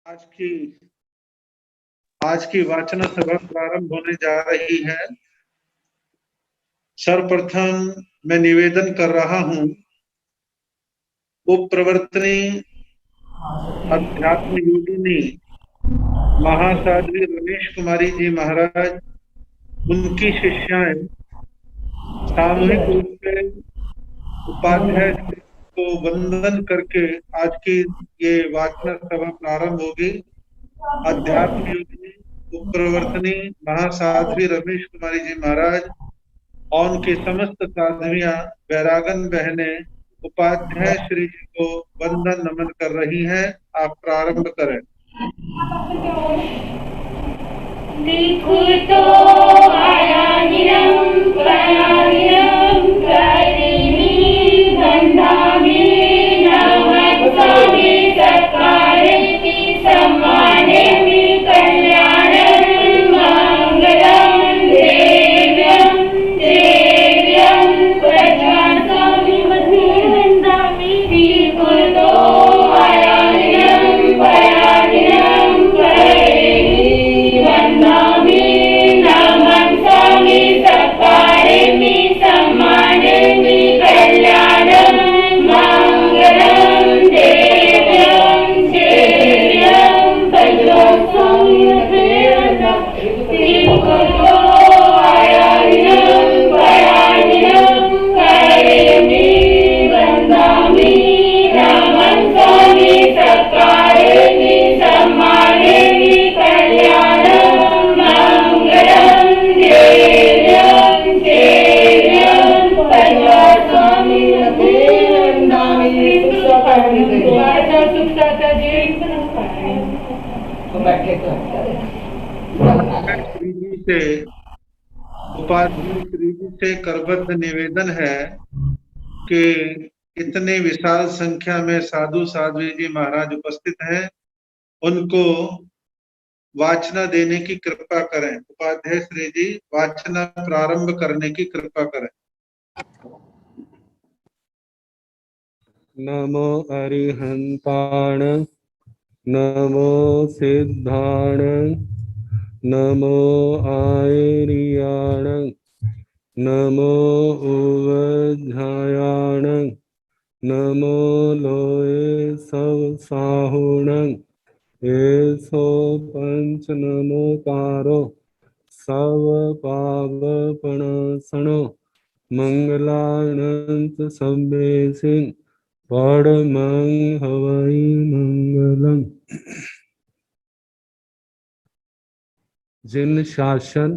आज की आज की वाचन सभा प्रारंभ होने जा रही है। सर्वप्रथम मैं निवेदन कर रहा हूं, उप प्रवर्तनी अध्यात्म योगिनी महासाध्वी रमेश कुमारी जी महाराज, उनकी शिष्याएं सामूहिक रूप से उपाध्याय को वंदन करके आज की ये वाचन सभा प्रारंभ होगी। अध्यात्म योगिनी उप प्रवर्तनी महासाध्वी रमेश कुमारी जी महाराज और उनकी समस्त साध्वियां वैरागन बहने उपाध्याय श्री जी को वंदन नमन कर रही हैं। आप प्रारंभ करें। देखो तो आयानिरं प्रयानिरं करिणी गंधामि नमस्सामि सत्कारेति सम्मानेमि कल्याणं मंगलं देव्यं देव्यं प्रजासामि वन्दामि। देखो तो आयानिरं प्रयानिरं करिणी वन्दामि नमस्सामि सत्कारेमि सम्मानेमि कल्याणं मंगलं देव्यं देव्यं प्रजासामि वन्दामि। आयानिरं प्रयानिरं करिणी वन्दामि नमस्सामि सत्कारेमि सम्मानेमि कल्याणं मंगलं देव्यं देव्यं प्रजासामि वन्दामि। श्री जी से उपाध्याय श्री जी से करबद्ध निवेदन है कि इतने विशाल संख्या में साधु साध्वी जी महाराज उपस्थित हैं, उनको वाचना देने की कृपा करें। उपाध्याय श्री जी वाचना प्रारंभ करने की कृपा करें। नमो अरिहंताण, नमो सिद्धाण, नमो आयर्याण, नमो उवध्यायाण, नमो लोये सब साहुण, एसो पंच नमोकारो सब पावपणसणो मंगलानंत सभ्येसिन परमं हवै मंगलम। जिन शासन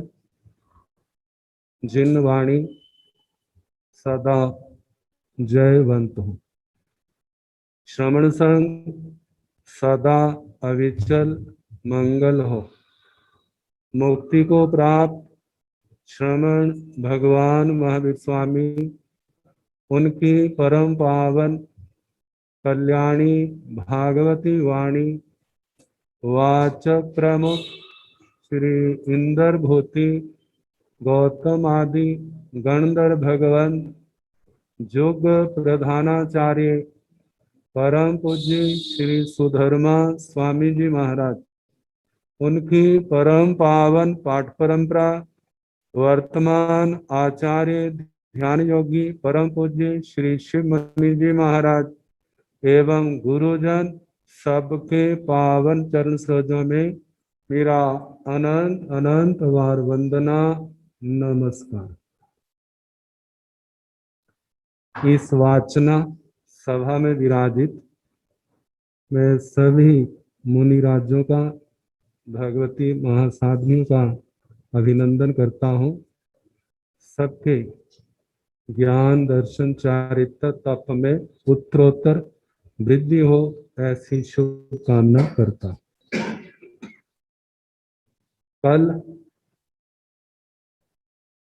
जिन वाणी सदा जयवंत हो, श्रवण संग सदा अविचल मंगल हो। मुक्ति को प्राप्त श्रवण भगवान महावीर स्वामी, उनकी परम पावन कल्याणी भागवती वाणी वाचक प्रमुख श्री इंद्र भूति गौतम आदि गणधर भगवान युग प्रधानाचार्य परम पूज्य श्री सुधर्मा स्वामी जी महाराज, उनकी परम पावन पाठ परंपरा वर्तमान आचार्य ध्यान योगी परम पूज्य श्री शिव मुनि जी महाराज एवं गुरुजन सबके पावन चरण सरोजों में मेरा अनंत अनंत बार वंदना नमस्कार। इस वाचना सभा में विराजित मैं सभी मुनिराजों का, भगवती महासाध्वियों का अभिनंदन करता हूँ। सबके ज्ञान दर्शन चारित्र तप में उत्तरोत्तर वृद्धि हो, ऐसी शुभकामना करता। कल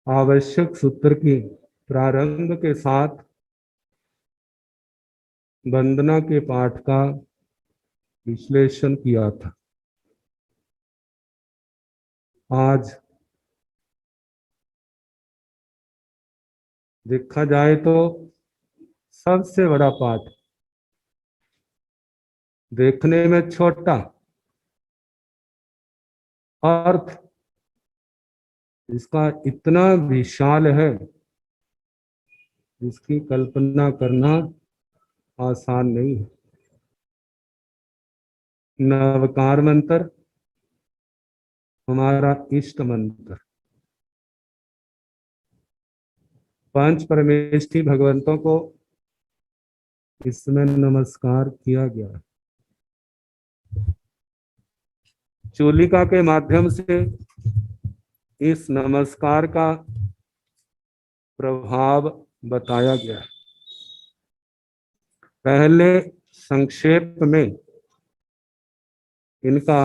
आवश्यक सूत्र की प्रारंभ के साथ वंदना के पाठ का विश्लेषण किया था। आज देखा जाए तो सबसे बड़ा पाठ, देखने में छोटा अर्थ इसका इतना विशाल है जिसकी कल्पना करना आसान नहीं है। नवकार मंत्र हमारा इष्ट मंत्र, पंच परमेष्ठी भगवंतों को इसमें नमस्कार किया गया है। चूलिका के माध्यम से इस नमस्कार का प्रभाव बताया गया है। पहले संक्षेप में इनका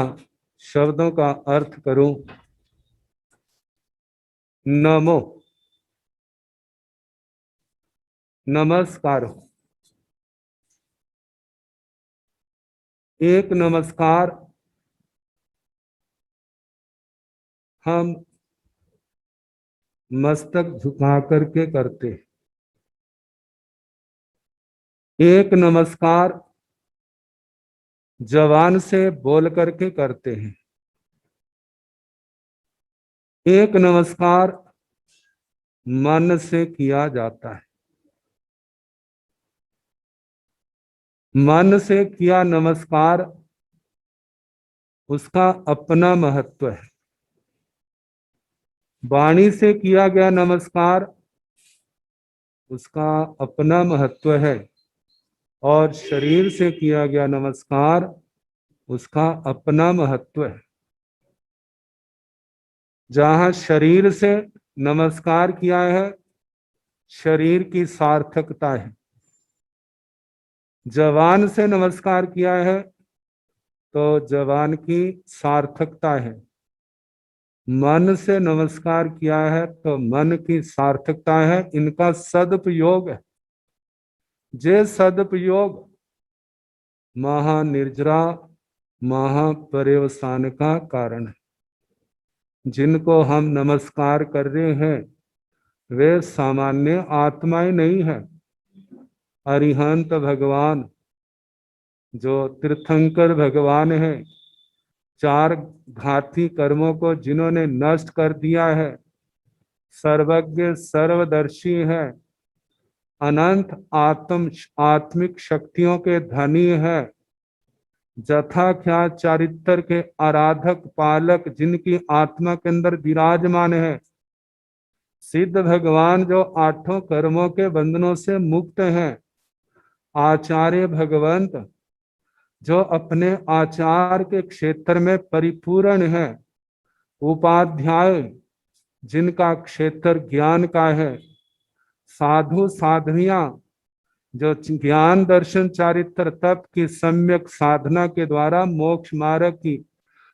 शब्दों का अर्थ करूं। नमो, नमस्कार। एक नमस्कार हम मस्तक झुका करके करते हैं, एक नमस्कार जबान से बोल करके करते हैं, एक नमस्कार मन से किया जाता है। मन से किया नमस्कार उसका अपना महत्व है। वाणी से किया गया नमस्कार उसका अपना महत्व है, और शरीर से किया गया नमस्कार उसका अपना महत्व है। जहां शरीर से नमस्कार किया है, शरीर की सार्थकता है। जबान से नमस्कार किया है तो जबान की सार्थकता है। मन से नमस्कार किया है तो मन की सार्थकता है। इनका सदुपयोग है। जे सदुपयोग महानिर्जरा महापर्यवसान का कारण है। जिनको हम नमस्कार कर रहे हैं वे सामान्य आत्माएं नहीं है। अरिहंत भगवान जो तीर्थंकर भगवान है, चार घाती कर्मों को जिन्होंने नष्ट कर दिया है, सर्वज्ञ सर्वदर्शी है, अनंत आत्मिक शक्तियों के धनी है, जथा चारित्र के आराधक पालक जिनकी आत्मा के अंदर विराजमान है, सिद्ध भगवान जो आठों कर्मों के बंधनों से मुक्त हैं, आचार्य भगवंत जो अपने आचार के क्षेत्र में परिपूर्ण है, उपाध्याय जिनका क्षेत्र ज्ञान का है, साधु साधवियां जो ज्ञान दर्शन चारित्र तप की सम्यक साधना के द्वारा मोक्ष मार्ग की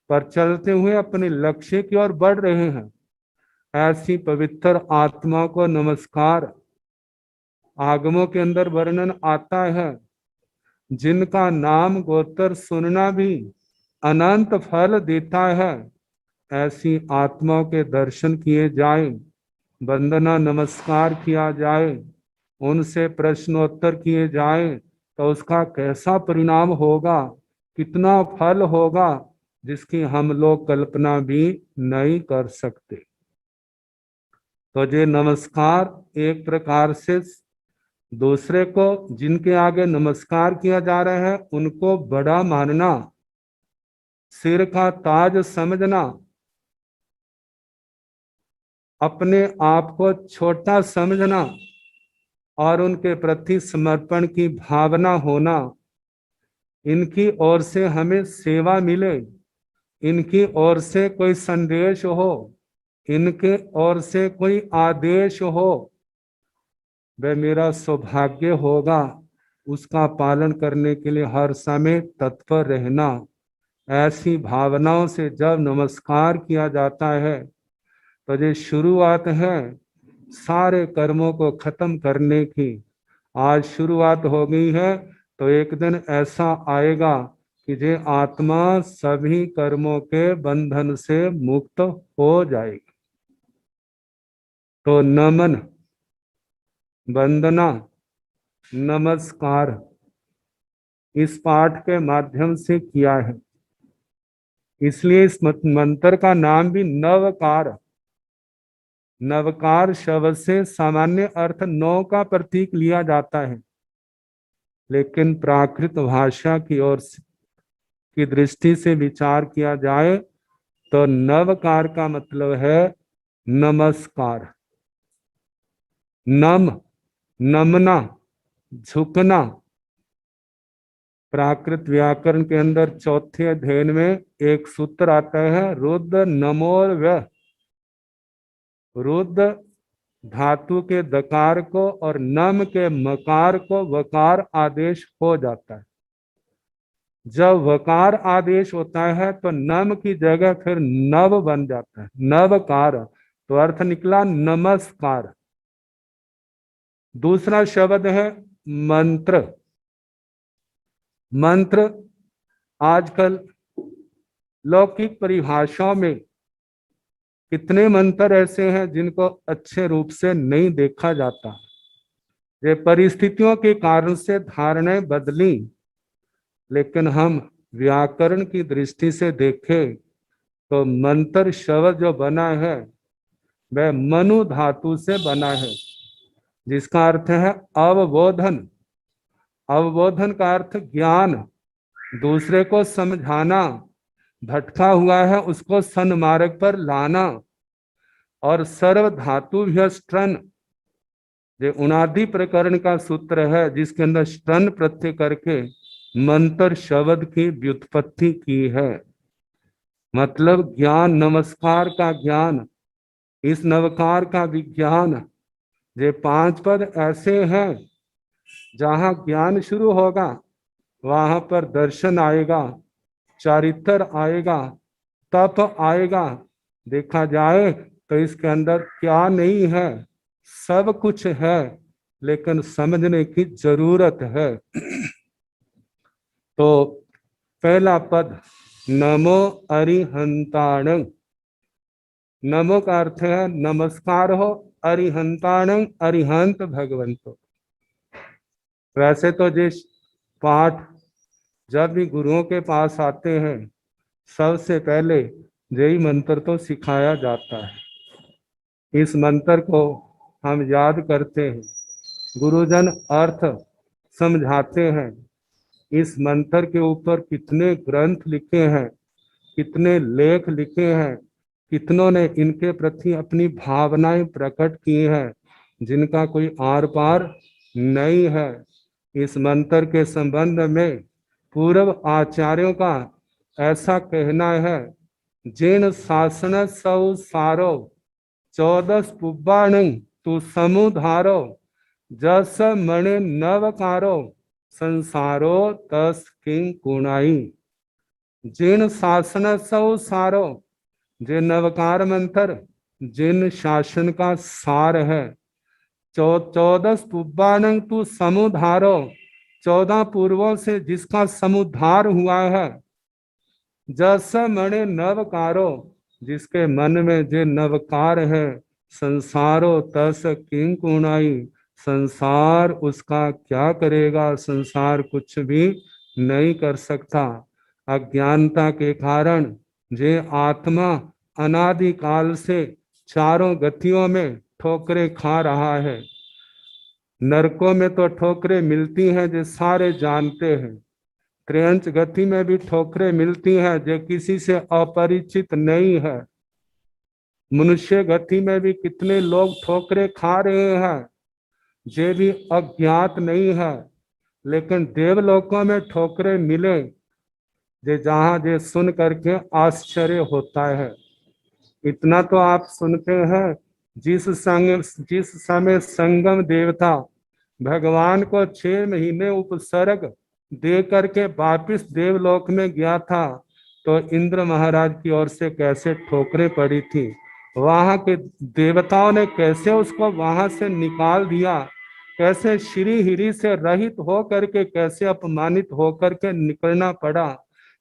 पर चलते हुए अपने लक्ष्य की ओर बढ़ रहे हैं, ऐसी पवित्र आत्मा को नमस्कार। आगमों के अंदर वर्णन आता है, जिनका नाम गोत्र सुनना भी अनंत फल देता है, ऐसी आत्माओं के दर्शन किए जाए, वंदना नमस्कार किया जाए, उनसे प्रश्नोत्तर किए जाए तो उसका कैसा परिणाम होगा, कितना फल होगा, जिसकी हम लोग कल्पना भी नहीं कर सकते। तो ये नमस्कार एक प्रकार से दूसरे को जिनके आगे नमस्कार किया जा रहा है उनको बड़ा मानना, सिर का ताज समझना, अपने आप को छोटा समझना और उनके प्रति समर्पण की भावना होना, इनकी ओर से हमें सेवा मिले, इनकी ओर से कोई संदेश हो, इनके ओर से कोई आदेश हो, वह मेरा सौभाग्य होगा। उसका पालन करने के लिए हर समय तत्पर रहना। ऐसी भावनाओं से जब नमस्कार किया जाता है तो ये शुरुआत है सारे कर्मों को खत्म करने की। आज शुरुआत हो गई है तो एक दिन ऐसा आएगा कि ये आत्मा सभी कर्मों के बंधन से मुक्त हो जाएगी। तो नमन, वंदना, नमस्कार इस पाठ के माध्यम से किया है। इसलिए इस मंत्र का नाम भी नवकार। नवकार शब्द से सामान्य अर्थ नौ का प्रतीक लिया जाता है, लेकिन प्राकृत भाषा की ओर की दृष्टि से विचार किया जाए तो नवकार का मतलब है नमस्कार। नम, नमना, झुकना। प्राकृत व्याकरण के अंदर चौथे अध्ययन में एक सूत्र आता है, रुद्र नमोर्व्य। रुद्र धातु के दकार को और नम के मकार को वकार आदेश हो जाता है। जब वकार आदेश होता है तो नम की जगह फिर नव बन जाता है, नवकार। तो अर्थ निकला नमस्कार। दूसरा शब्द है मंत्र। मंत्र आजकल लौकिक परिभाषाओं में कितने मंत्र ऐसे हैं जिनको अच्छे रूप से नहीं देखा जाता। ये परिस्थितियों के कारण से धारणाएं बदली, लेकिन हम व्याकरण की दृष्टि से देखें तो मंत्र शब्द जो बना है वह मनु धातु से बना है, जिसका अर्थ है अवबोधन। अवबोधन का अर्थ ज्ञान, दूसरे को समझाना, भटका हुआ है उसको सन्मार्ग पर लाना। और सर्व धातु स्ट्रन, जो उनादि प्रकरण का सूत्र है जिसके अंदर स्ट्रन प्रत्यय करके मंत्र शब्द की व्युत्पत्ति की है। मतलब ज्ञान, नमस्कार का ज्ञान, इस नवकार का विज्ञान। ये पांच पद ऐसे हैं जहां ज्ञान शुरू होगा वहां पर दर्शन आएगा, चारित्र आएगा, तप आएगा। देखा जाए तो इसके अंदर क्या नहीं है, सब कुछ है, लेकिन समझने की जरूरत है। तो पहला पद नमो अरिहंताण। नमो का अर्थ है नमस्कार हो, अरिहंताण अरिहंत भगवंतो। वैसे तो जिस पाठ जब भी गुरुओं के पास आते हैं सबसे पहले यही मंत्र तो सिखाया जाता है। इस मंत्र को हम याद करते हैं, गुरुजन अर्थ समझाते हैं। इस मंत्र के ऊपर कितने ग्रंथ लिखे हैं, कितने लेख लिखे हैं, कितनों ने इनके प्रति अपनी भावनाएं प्रकट की हैं, जिनका कोई आर पार नहीं है। इस मंत्र के संबंध में पूर्व आचार्यों का ऐसा कहना है, जिन शासन सौ सारो 14 पुब्बाण तु समुधारो जस मणि नवकारो संसारो तस किंग कुणाई। जिन शासन सौ सारो, जे नवकार मंत्र जिन शासन का सार है। 14 पुब्बाण तु समुधारो, 14 पूर्वों से जिसका समुद्धार हुआ है। जस मणि नवकारो, जिसके मन में जो नवकार है। संसारो तस किंग कुणाई, संसार उसका क्या करेगा, संसार कुछ भी नहीं कर सकता। अज्ञानता के कारण जे आत्मा अनादिकाल से चारों गतियों में ठोकरे खा रहा है। नरकों में तो ठोकरें मिलती हैं जो सारे जानते हैं, त्रियंच गति में भी ठोकरें मिलती हैं जो किसी से अपरिचित नहीं है। मनुष्य गति में भी कितने लोग ठोकरें खा रहे हैं जे भी अज्ञात नहीं है, लेकिन देवलोकों में ठोकरें मिले जे जहां जे सुन करके आश्चर्य होता है। इतना तो आप सुनते हैं, जिस समय संगम देवता भगवान को 6 महीने उपसर्ग दे करके वापिस देवलोक में गया था, तो इंद्र महाराज की ओर से कैसे ठोकरें पड़ी थी। वहां के देवताओं ने कैसे उसको वहां से निकाल दिया, कैसे श्री हिरी से रहित हो करके कैसे अपमानित होकर के निकलना पड़ा।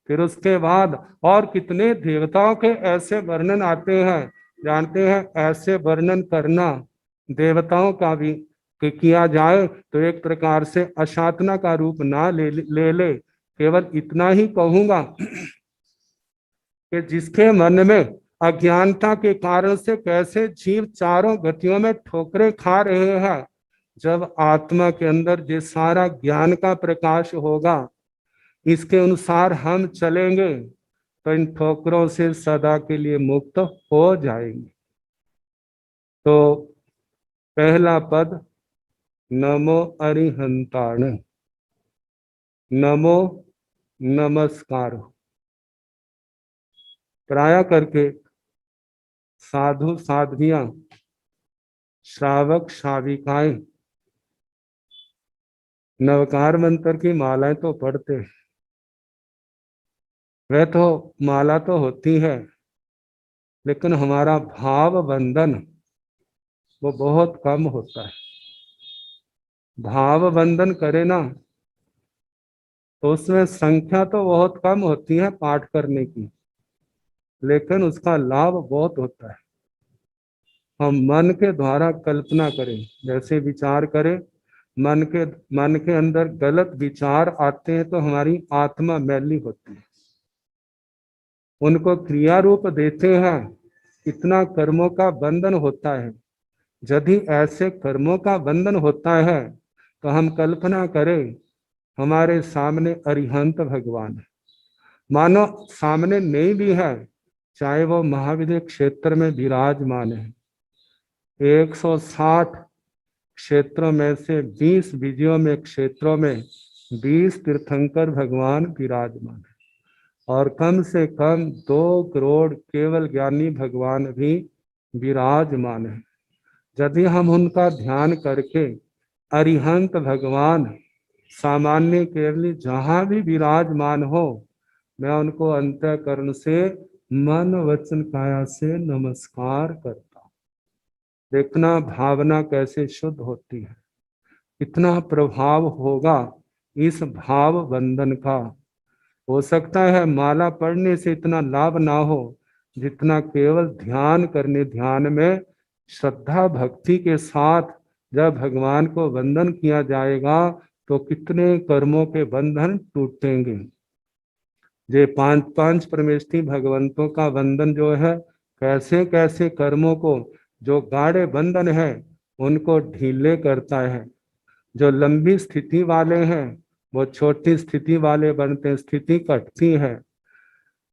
फिर उसके बाद और कितने देवताओं के ऐसे वर्णन आते हैं, जानते हैं। ऐसे वर्णन करना देवताओं का भी किया जाए तो एक प्रकार से अशातना का रूप ना ले ले। केवल इतना ही कहूंगा, कि जिसके मन में अज्ञानता के कारण से कैसे जीव चारों गतियों में ठोकरें खा रहे हैं, जब आत्मा के अंदर ये सारा ज्ञान का प्रकाश होगा, इसके अनुसार हम चलेंगे तो इन ठोकरों से सदा के लिए मुक्त हो जाएंगे। तो पहला पद नमो अरिहंताण, नमो नमस्कार। प्राय करके साधु साध्वियां, श्रावक श्राविकाएं नवकार मंत्र की मालाएं तो पढ़ते, वह तो माला तो होती है, लेकिन हमारा भाव बंधन वो बहुत कम होता है। भाव बंधन करे ना तो उसमें संख्या तो बहुत कम होती है पाठ करने की, लेकिन उसका लाभ बहुत होता है। हम मन के द्वारा कल्पना करें, जैसे विचार करें, मन के अंदर गलत विचार आते हैं तो हमारी आत्मा मैली होती है, उनको क्रिया रूप देते हैं, इतना कर्मों का बंधन होता है। यदि ऐसे कर्मों का बंधन होता है तो हम कल्पना करें हमारे सामने अरिहंत भगवान है, मानो सामने नहीं भी है, चाहे वो महाविद्य क्षेत्र में विराजमान है। 160 क्षेत्रों में से 20 विजयों में क्षेत्रों में 20 तीर्थंकर भगवान विराजमान है, और कम से कम 2 करोड़ केवल ज्ञानी भगवान भी विराजमान है। यदि हम उनका ध्यान करके अरिहंत भगवान सामान्य केवल जहां भी विराजमान हो, मैं उनको अंतःकरण से मन वचन काया से नमस्कार करता हूं। देखना भावना कैसे शुद्ध होती है, कितना प्रभाव होगा इस भाव बंधन का। हो सकता है माला पढ़ने से इतना लाभ ना हो जितना केवल ध्यान करने, ध्यान में श्रद्धा भक्ति के साथ जब भगवान को वंदन किया जाएगा तो कितने कर्मों के बंधन टूटेंगे। ये 5 परमेष्ठी भगवंतों का वंदन जो है, कैसे कैसे कर्मों को, जो गाढ़े बंधन है उनको ढीले करता है। जो लंबी स्थिति वाले हैं वो छोटी स्थिति वाले बनते हैं, स्थिति कटती है।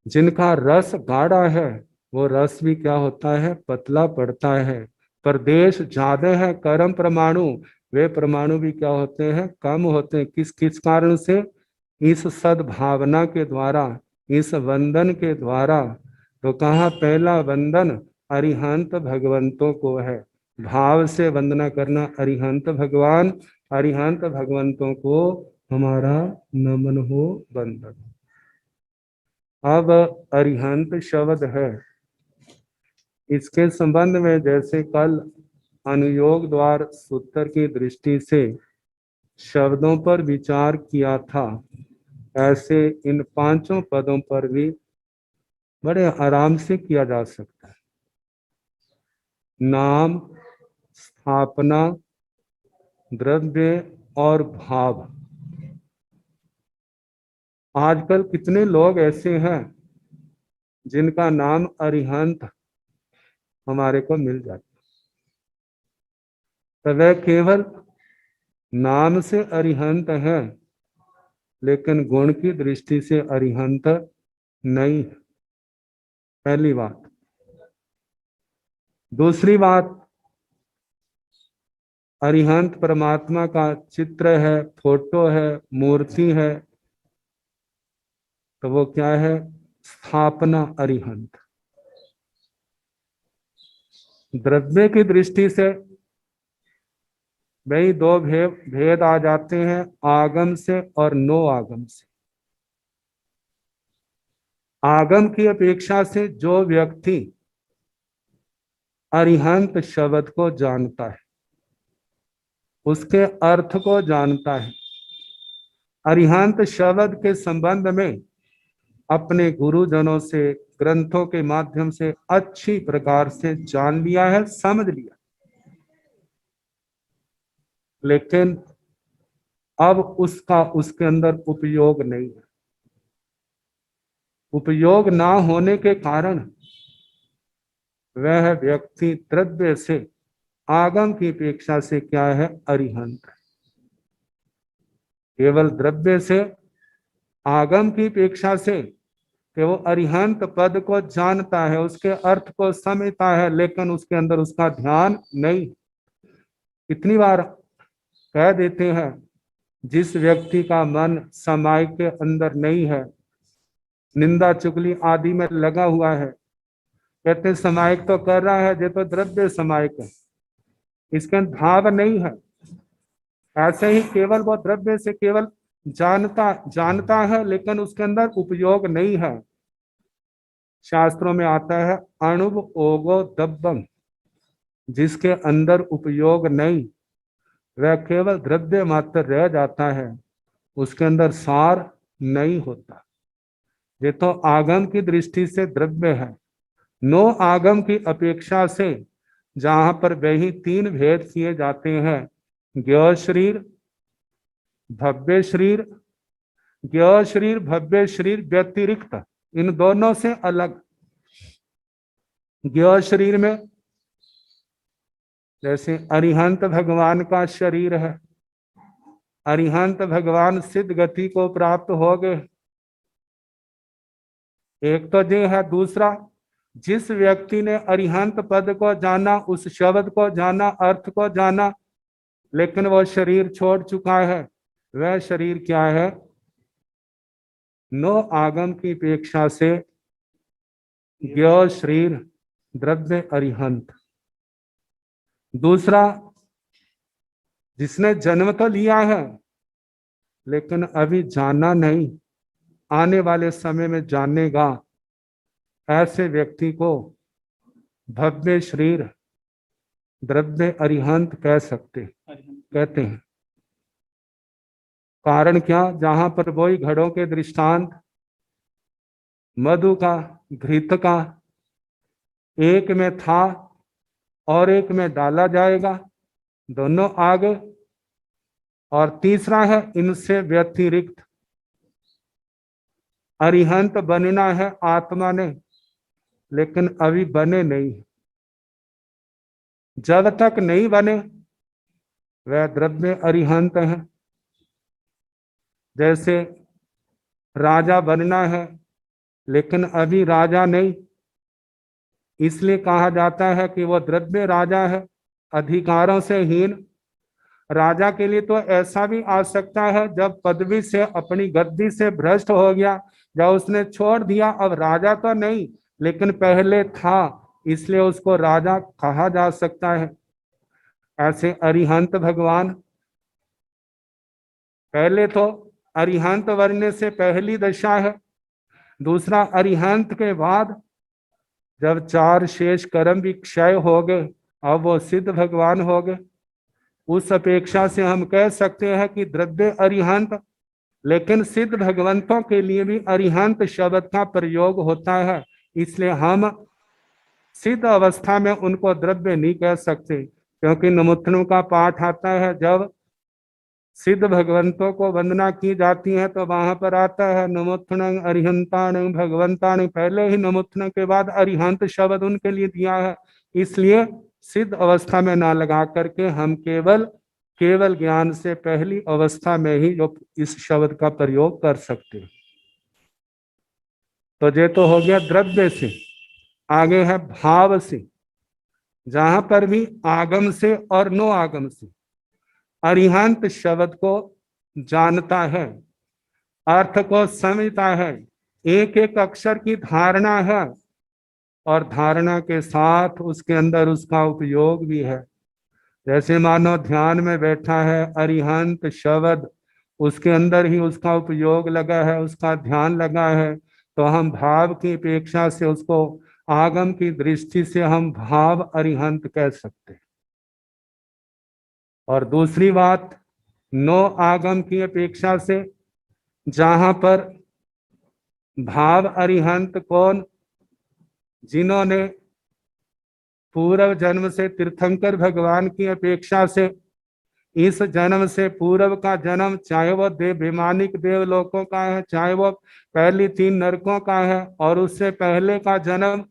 जिनका रस गाढ़ा है वो रस भी क्या होता है, पतला पड़ता है। प्रदेश ज्यादा है कर्म परमाणु, वे परमाणु भी क्या होते हैं, कम होते हैं। किस किस कारण से, इस सद्भावना के द्वारा, इस वंदन के द्वारा। तो कहा पहला वंदन अरिहंत भगवंतों को है, भाव से वंदना करना अरिहंत भगवान, अरिहंत भगवंतों को हमारा नमन हो, वंदन। अब अरिहंत शब्द है, इसके संबंध में जैसे कल अनुयोग द्वार सूत्र की दृष्टि से शब्दों पर विचार किया था, ऐसे इन 5 पदों पर भी बड़े आराम से किया जा सकता है। नाम, स्थापना, द्रव्य और भाव। आजकल कितने लोग ऐसे हैं जिनका नाम अरिहंत हमारे को मिल जाता, तो वह केवल नाम से अरिहंत है, लेकिन गुण की दृष्टि से अरिहंत नहीं है। पहली बात। दूसरी बात, अरिहंत परमात्मा का चित्र है, फोटो है, मूर्ति है, तो वो क्या है, स्थापना अरिहंत। द्रव्य की दृष्टि से भाई 2 भेद आ जाते हैं, आगम से और नो आगम से। आगम की अपेक्षा से जो व्यक्ति अरिहंत शब्द को जानता है, उसके अर्थ को जानता है, अरिहंत शब्द के संबंध में अपने गुरुजनों से, ग्रंथों के माध्यम से अच्छी प्रकार से जान लिया है, समझ लिया, लेकिन अब उसका उसके अंदर उपयोग नहीं है। उपयोग ना होने के कारण वह व्यक्ति द्रव्य से आगम की अपेक्षा से क्या है, अरिहंत। केवल द्रव्य से आगम की अपेक्षा से कि वो अरिहंत पद को जानता है, उसके अर्थ को समझता है, लेकिन उसके अंदर उसका ध्यान नहीं। कितनी बार कह देते हैं, जिस व्यक्ति का मन समाय के अंदर नहीं है, निंदा चुगली आदि में लगा हुआ है, कहते समायिक तो कर रहा है, जो तो द्रव्य समायिक है, इसके अंदर भाव नहीं है। ऐसे ही केवल वो द्रव्य से केवल जानता है, लेकिन उसके अंदर उपयोग नहीं है। शास्त्रों में आता है अणुव ओगो दब्बम, जिसके अंदर उपयोग नहीं, वह केवल द्रव्य मात्र रह जाता है, उसके अंदर सार नहीं होता। ये तो आगम की दृष्टि से द्रव्य है। नो आगम की अपेक्षा से जहां पर वही तीन भेद किए जाते हैं, ज्ञ शरीर, भव्य शरीर, ज्ञ शरीर, भव्य शरीर व्यतिरिक्त, इन दोनों से अलग। ज्ञ शरीर में जैसे अरिहंत भगवान का शरीर है, अरिहंत भगवान सिद्ध गति को प्राप्त हो गए, एक तो ये है। दूसरा, जिस व्यक्ति ने अरिहंत पद को जाना, उस शब्द को जाना, अर्थ को जाना, लेकिन वह शरीर छोड़ चुका है, वह शरीर क्या है, नो आगम की अपेक्षा से ज्ञ शरीर द्रव्य अरिहंत। दूसरा, जिसने जन्म तो लिया है लेकिन अभी जाना नहीं, आने वाले समय में जानेगा, ऐसे व्यक्ति को भव्य शरीर द्रव्य अरिहंत कहते हैं। कारण क्या, जहां पर वही घड़ों के दृष्टांत, मधु का, घृत का, एक में था और एक में डाला जाएगा, दोनों आगे। और तीसरा है, इनसे व्यतिरिक्त अरिहंत बनना है आत्मा ने, लेकिन अभी बने नहीं। जब तक नहीं बने वह द्रव्य अरिहंत है। जैसे राजा बनना है लेकिन अभी राजा नहीं, इसलिए कहा जाता है कि वह द्रव्य राजा है, अधिकारों से हीन। राजा के लिए तो ऐसा भी आ सकता है, जब पदवी से, अपनी गद्दी से भ्रष्ट हो गया, जब उसने छोड़ दिया, अब राजा तो नहीं लेकिन पहले था, इसलिए उसको राजा कहा जा सकता है। ऐसे अरिहंत भगवान, पहले तो अरिहंत बनने से पहली दशा है। दूसरा, अरिहंत के बाद जब चार शेष कर्म भी क्षय हो गए, अब वो सिद्ध भगवान हो गए। उस अपेक्षा से हम कह सकते हैं कि द्रव्य अरिहंत, लेकिन सिद्ध भगवंतों के लिए भी अरिहंत शब्द का प्रयोग होता है, इसलिए हम सिद्ध अवस्था में उनको द्रव्य नहीं कह सकते। क्योंकि नमुत्थनों का पाठ आता है, जब सिद्ध भगवंतों को वंदना की जाती है तो वहां पर आता है नमुत्थन अरिहंतान भगवंतान, पहले ही नमुत्थन के बाद अरिहंत शब्द उनके लिए दिया है। इसलिए सिद्ध अवस्था में ना लगा करके हम केवल ज्ञान से पहली अवस्था में ही जो इस शब्द का प्रयोग कर सकते हैं। तो ये तो हो गया द्रव्य से। आगे है भाव से, जहां पर भी आगम से और नो आगम से अरिहंत शब्द को जानता है, अर्थ को समझता है, एक एक अक्षर की धारणा है, और धारणा के साथ उसके अंदर उसका उपयोग भी है। जैसे मानो ध्यान में बैठा है, अरिहंत शब्द उसके अंदर ही उसका उपयोग लगा है, उसका ध्यान लगा है, तो हम भाव की अपेक्षा से उसको, आगम की दृष्टि से हम भाव अरिहंत कह सकते हैं। और दूसरी बात, नो आगम की अपेक्षा से जहां पर भाव अरिहंत कौन, जिन्होंने पूर्व जन्म से तीर्थंकर भगवान की अपेक्षा से इस जन्म से पूर्व का जन्म, चाहे वो वैमानिक देवलोकों का है, चाहे वो पहली 3 नरकों का है, और उससे पहले का जन्म,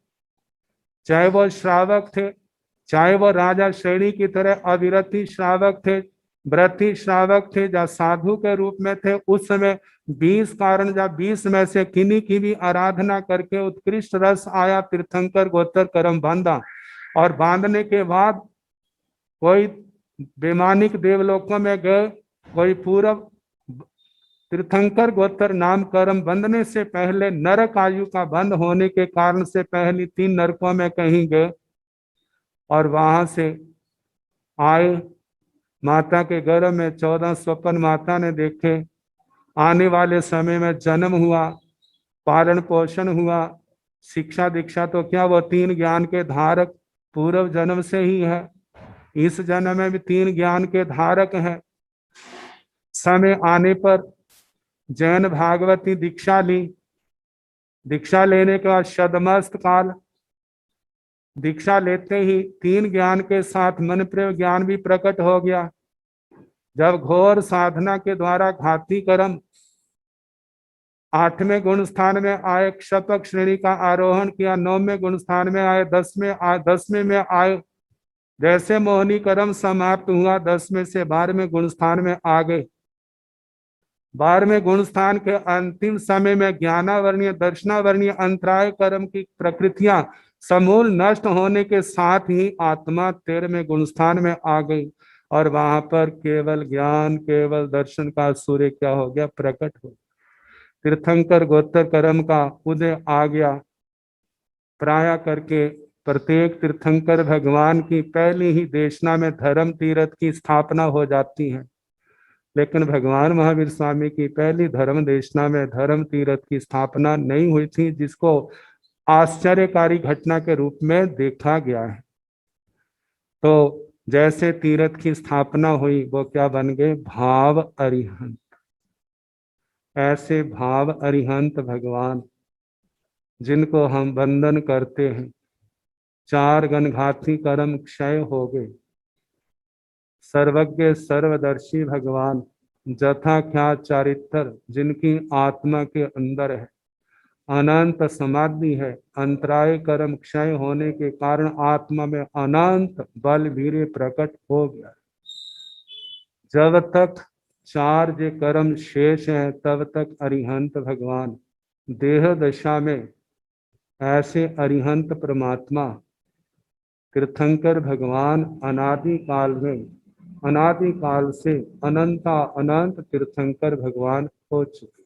चाहे वो श्रावक थे, चाहे वो राजा श्रेणी की तरह अविरति श्रावक थे, व्रती श्रावक थे, या साधु के रूप में थे, उस समय 20 कारण या 20 में से किन्हीं की भी आराधना करके उत्कृष्ट रस आया, तीर्थंकर गोत्र कर्म बांधा, और बांधने के बाद कोई वैमानिक देवलोकों में गए, कोई पूर्व तीर्थंकर गोत्र नाम कर्म बंधने से पहले नरक आयु का बंद होने के कारण से पहली 3 नरकों में कहीं गए, और वहां से आए, माता के गर्भ में 14 स्वप्न माता ने देखे, आने वाले समय में जन्म हुआ, पालन पोषण हुआ, शिक्षा दीक्षा तो क्या, वो 3 ज्ञान के धारक पूर्व जन्म से ही है, इस जन्म में भी 3 ज्ञान के धारक हैं। समय आने पर जैन भागवती दीक्षा ली, दीक्षा लेने के बाद शतमस्त काल, दीक्षा लेते ही 3 ज्ञान के साथ मन प्रेम ज्ञान भी प्रकट हो गया। जब घोर साधना के द्वारा घाती कर्म 8वें गुण स्थान में आए, क्षपक श्रेणी का आरोहण किया, 9वें गुण स्थान में आए, 10वें में आए, जैसे मोहनी कर्म समाप्त हुआ, 10वें से 12वें गुण स्थान में आ गए। 12वें गुण स्थान के अंतिम समय में ज्ञानावर्णीय दर्शनावर्णीय अंतराय कर्म की प्रकृतियां समूल नष्ट होने के साथ ही आत्मा 13वें गुण स्थान में आ गई, और वहां पर केवल ज्ञान, केवल दर्शन का सूर्य क्या हो गया, प्रकट हो। तीर्थंकर गोत्र कर्म का उदय आ गया। प्राय करके प्रत्येक तीर्थंकर भगवान की पहली ही देशना में धर्म तीर्थ की स्थापना हो जाती है, लेकिन भगवान महावीर स्वामी की पहली धर्म देशना में धर्म तीर्थ की स्थापना नहीं हुई थी, जिसको आश्चर्यकारी घटना के रूप में देखा गया है। तो जैसे तीर्थ की स्थापना हुई, वो क्या बन गए, भाव अरिहंत। ऐसे भाव अरिहंत भगवान जिनको हम वंदन करते हैं, 4 गणघाती कर्म क्षय हो गए। सर्वज्ञ सर्वदर्शी भगवान, जथा क्या चारित्र जिनकी आत्मा के अंदर है, अनंत समाधि है, अंतराय कर्म क्षय होने के कारण आत्मा में अनंत बल वीर्य प्रकट हो गया। जब तक 4 जे कर्म शेष हैं, तब तक अरिहंत भगवान देह दशा में, ऐसे अरिहंत परमात्मा तीर्थंकर भगवान अनादि काल में, अनादि काल से अनंता अनंत तीर्थंकर भगवान हो चुके।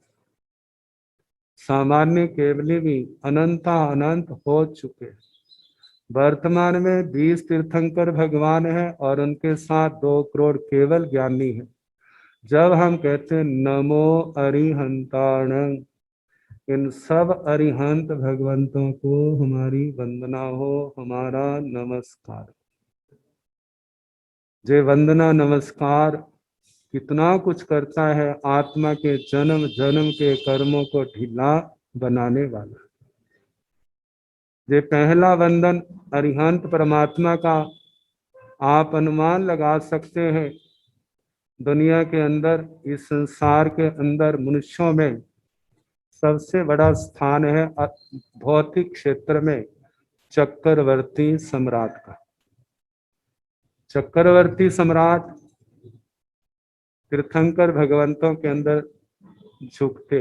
सामान्य केवली भी अनंता अनंत हो चुके। वर्तमान में 20 तीर्थंकर भगवान है, और उनके साथ 2 करोड़ केवल ज्ञानी है। जब हम कहते हैं नमो अरिहंताण, इन सब अरिहंत भगवंतों को हमारी वंदना हो, हमारा नमस्कार। जे वंदना नमस्कार कितना कुछ करता है, आत्मा के जन्म जन्म के कर्मों को ढीला बनाने वाला। ये पहला वंदन अरिहंत परमात्मा का आप अनुमान लगा सकते हैं। दुनिया के अंदर, इस संसार के अंदर मनुष्यों में सबसे बड़ा स्थान है भौतिक क्षेत्र में चक्रवर्ती सम्राट का। चक्रवर्ती सम्राट तीर्थंकर भगवंतों के अंदर झुकते,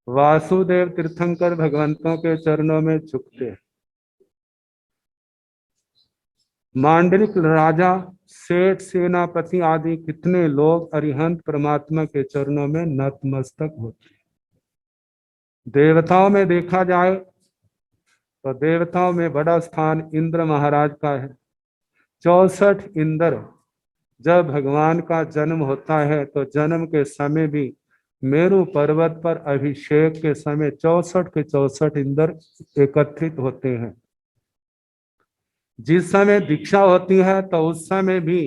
वासुदेव तीर्थंकर भगवंतों के चरणों में झुकते, मांडलिक राजा, सेठ, सेनापति आदि कितने लोग अरिहंत परमात्मा के चरणों में नतमस्तक होते। देवताओं में देखा जाए तो देवताओं में बड़ा स्थान इंद्र महाराज का है। 64 इंद्र, जब भगवान का जन्म होता है तो जन्म के समय भी मेरु पर्वत पर अभिषेक के समय 64 के 64 इंद्र एकत्रित होते हैं। जिस समय दीक्षा होती है तो उस समय भी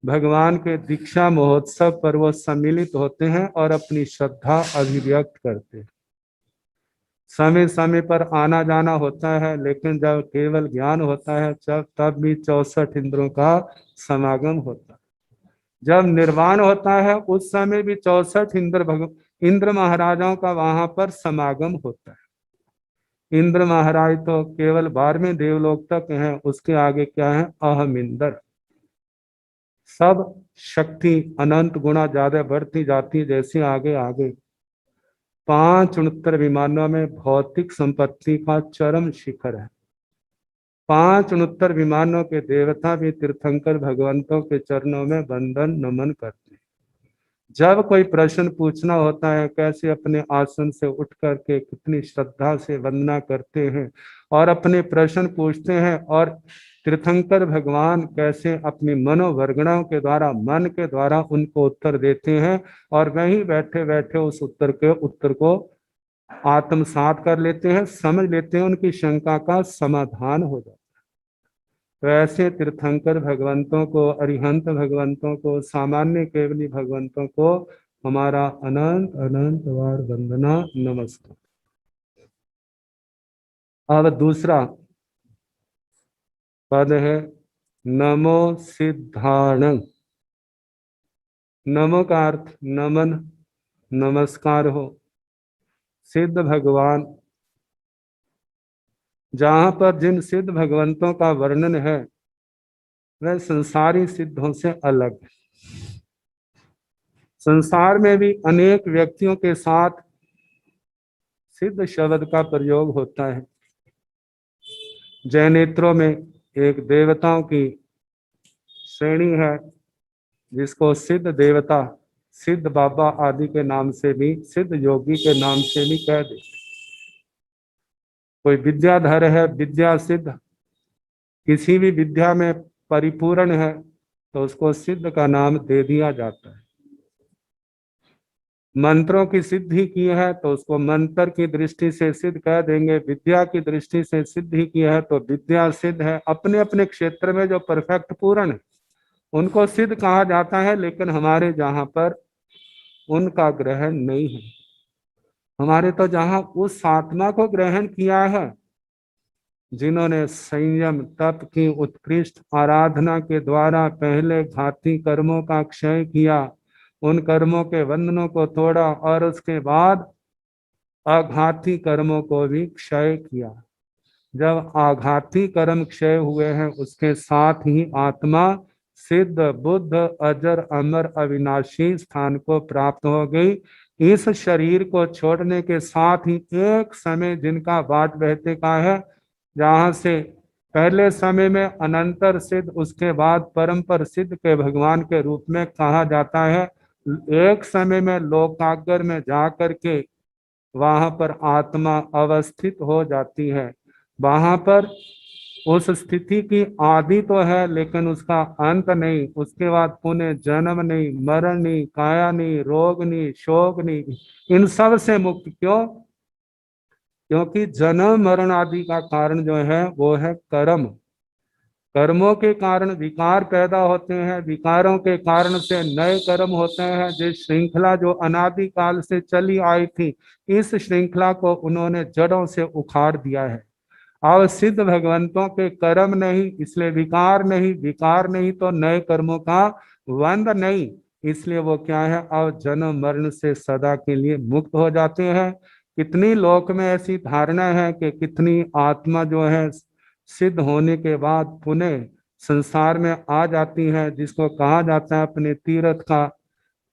भगवान के दीक्षा महोत्सव पर वो सम्मिलित होते हैं और अपनी श्रद्धा अभिव्यक्त करते हैं। समय समय पर आना जाना होता है, लेकिन जब केवल ज्ञान होता है तब भी 64 इंद्रों का समागम होता है। जब निर्वाण होता है उस समय भी 64 इंद्र महाराजाओं का वहां पर समागम होता है। इंद्र महाराज तो केवल 12वें देवलोक तक हैं, उसके आगे क्या है, अहम इंद्र। सब शक्ति अनंत गुणा ज्यादा बढ़ती जाती है जैसे आगे आगे। 5 उन्नतर विमानों में भौतिक संपत्ति का चरम शिखर है। 5 उन्नतर विमानों के देवता भी तीर्थंकर भगवंतों के चरणों में वंदन नमन करते हैं। जब कोई प्रश्न पूछना होता है, कैसे अपने आसन से उठ करके कितनी श्रद्धा से वंदना करते हैं और अपने प्रश्न पूछते हैं, और तीर्थंकर भगवान कैसे अपनी मनोवर्गणाओं के द्वारा, मन के द्वारा उनको उत्तर देते हैं, और वहीं बैठे बैठे उस उत्तर को आत्मसात कर लेते हैं, समझ लेते हैं, उनकी शंका का समाधान हो जाता है। तो ऐसे तीर्थंकर भगवंतों को, अरिहंत भगवंतों को, सामान्य केवली भगवंतों को हमारा अनंत अनंत बार वंदना नमस्कार। अब दूसरा पद है नमो सिद्धाण। नमो का अर्थ नमन, नमस्कार हो। सिद्ध भगवान, जहां पर जिन सिद्ध भगवंतों का वर्णन है वह संसारी सिद्धों से अलग है। संसार में भी अनेक व्यक्तियों के साथ सिद्ध शब्द का प्रयोग होता है। जैनेत्रों में एक देवताओं की श्रेणी है जिसको सिद्ध देवता, सिद्ध बाबा आदि के नाम से भी, सिद्ध योगी के नाम से भी कह देते। कोई विद्याधर है, विद्या सिद्ध, किसी भी विद्या में परिपूर्ण है, तो उसको सिद्ध का नाम दे दिया जाता है। मंत्रों की सिद्धि की है तो उसको मंत्र की दृष्टि से सिद्ध कह देंगे, विद्या की दृष्टि से सिद्धि की है तो विद्या सिद्ध है। अपने अपने क्षेत्र में जो परफेक्ट पूर्ण है उनको सिद्ध कहा जाता है, लेकिन हमारे जहां पर उनका ग्रहण नहीं है। हमारे तो जहां उस आत्मा को ग्रहण किया है जिन्होंने संयम तप की उत्कृष्ट आराधना के द्वारा पहले घाती कर्मों का क्षय किया, उन कर्मों के बंधनों को तोड़ा और उसके बाद आघाती कर्मों को भी क्षय किया। जब आघाती कर्म क्षय हुए हैं उसके साथ ही आत्मा सिद्ध बुद्ध अजर अमर अविनाशी स्थान को प्राप्त हो गई। इस शरीर को छोड़ने के साथ ही एक समय जिनका बाट बहते का है, जहां से पहले समय में अनंतर सिद्ध, उसके बाद परम सिद्ध के भगवान के रूप में कहा जाता है। एक समय में लोकाग्र में जाकर के वहां पर आत्मा अवस्थित हो जाती है। वहां पर उस स्थिति की आदि तो है लेकिन उसका अंत नहीं। उसके बाद पुनः जन्म नहीं, मरण नहीं, काया नहीं, रोग नहीं, शोक नहीं, इन सब से मुक्त। क्यों? क्योंकि जन्म मरण आदि का कारण जो है वो है कर्म। कर्मों के कारण विकार पैदा होते हैं, विकारों के कारण से नए कर्म होते हैं। जिस श्रृंखला जो अनादि काल से चली आई थी, इस श्रृंखला को उन्होंने जड़ों से उखाड़ दिया है। अब सिद्ध भगवंतों के कर्म नहीं, इसलिए विकार नहीं, विकार नहीं तो नए कर्मों का बंध नहीं, इसलिए वो क्या है, अब जन्म मरण से सदा के लिए मुक्त हो जाते हैं। कितनी लोक में ऐसी धारणा है कि कितनी आत्मा जो है सिद्ध होने के बाद पुनः संसार में आ जाती है, जिसको कहा जाता है अपने तीर्थ का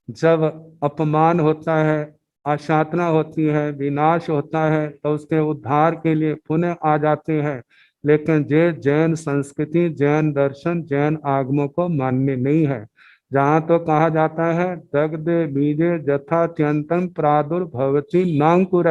जब अपमान होता है, आशातना होती है, विनाश होता है, तो उसके उद्धार के लिए पुनः आ जाते हैं। लेकिन जे जैन संस्कृति, जैन दर्शन, जैन आगमों को मान्य नहीं है। जहाँ तो कहा जाता है दग्धे बीजे जथात्यंतम प्रादुर्भवती नांकुर।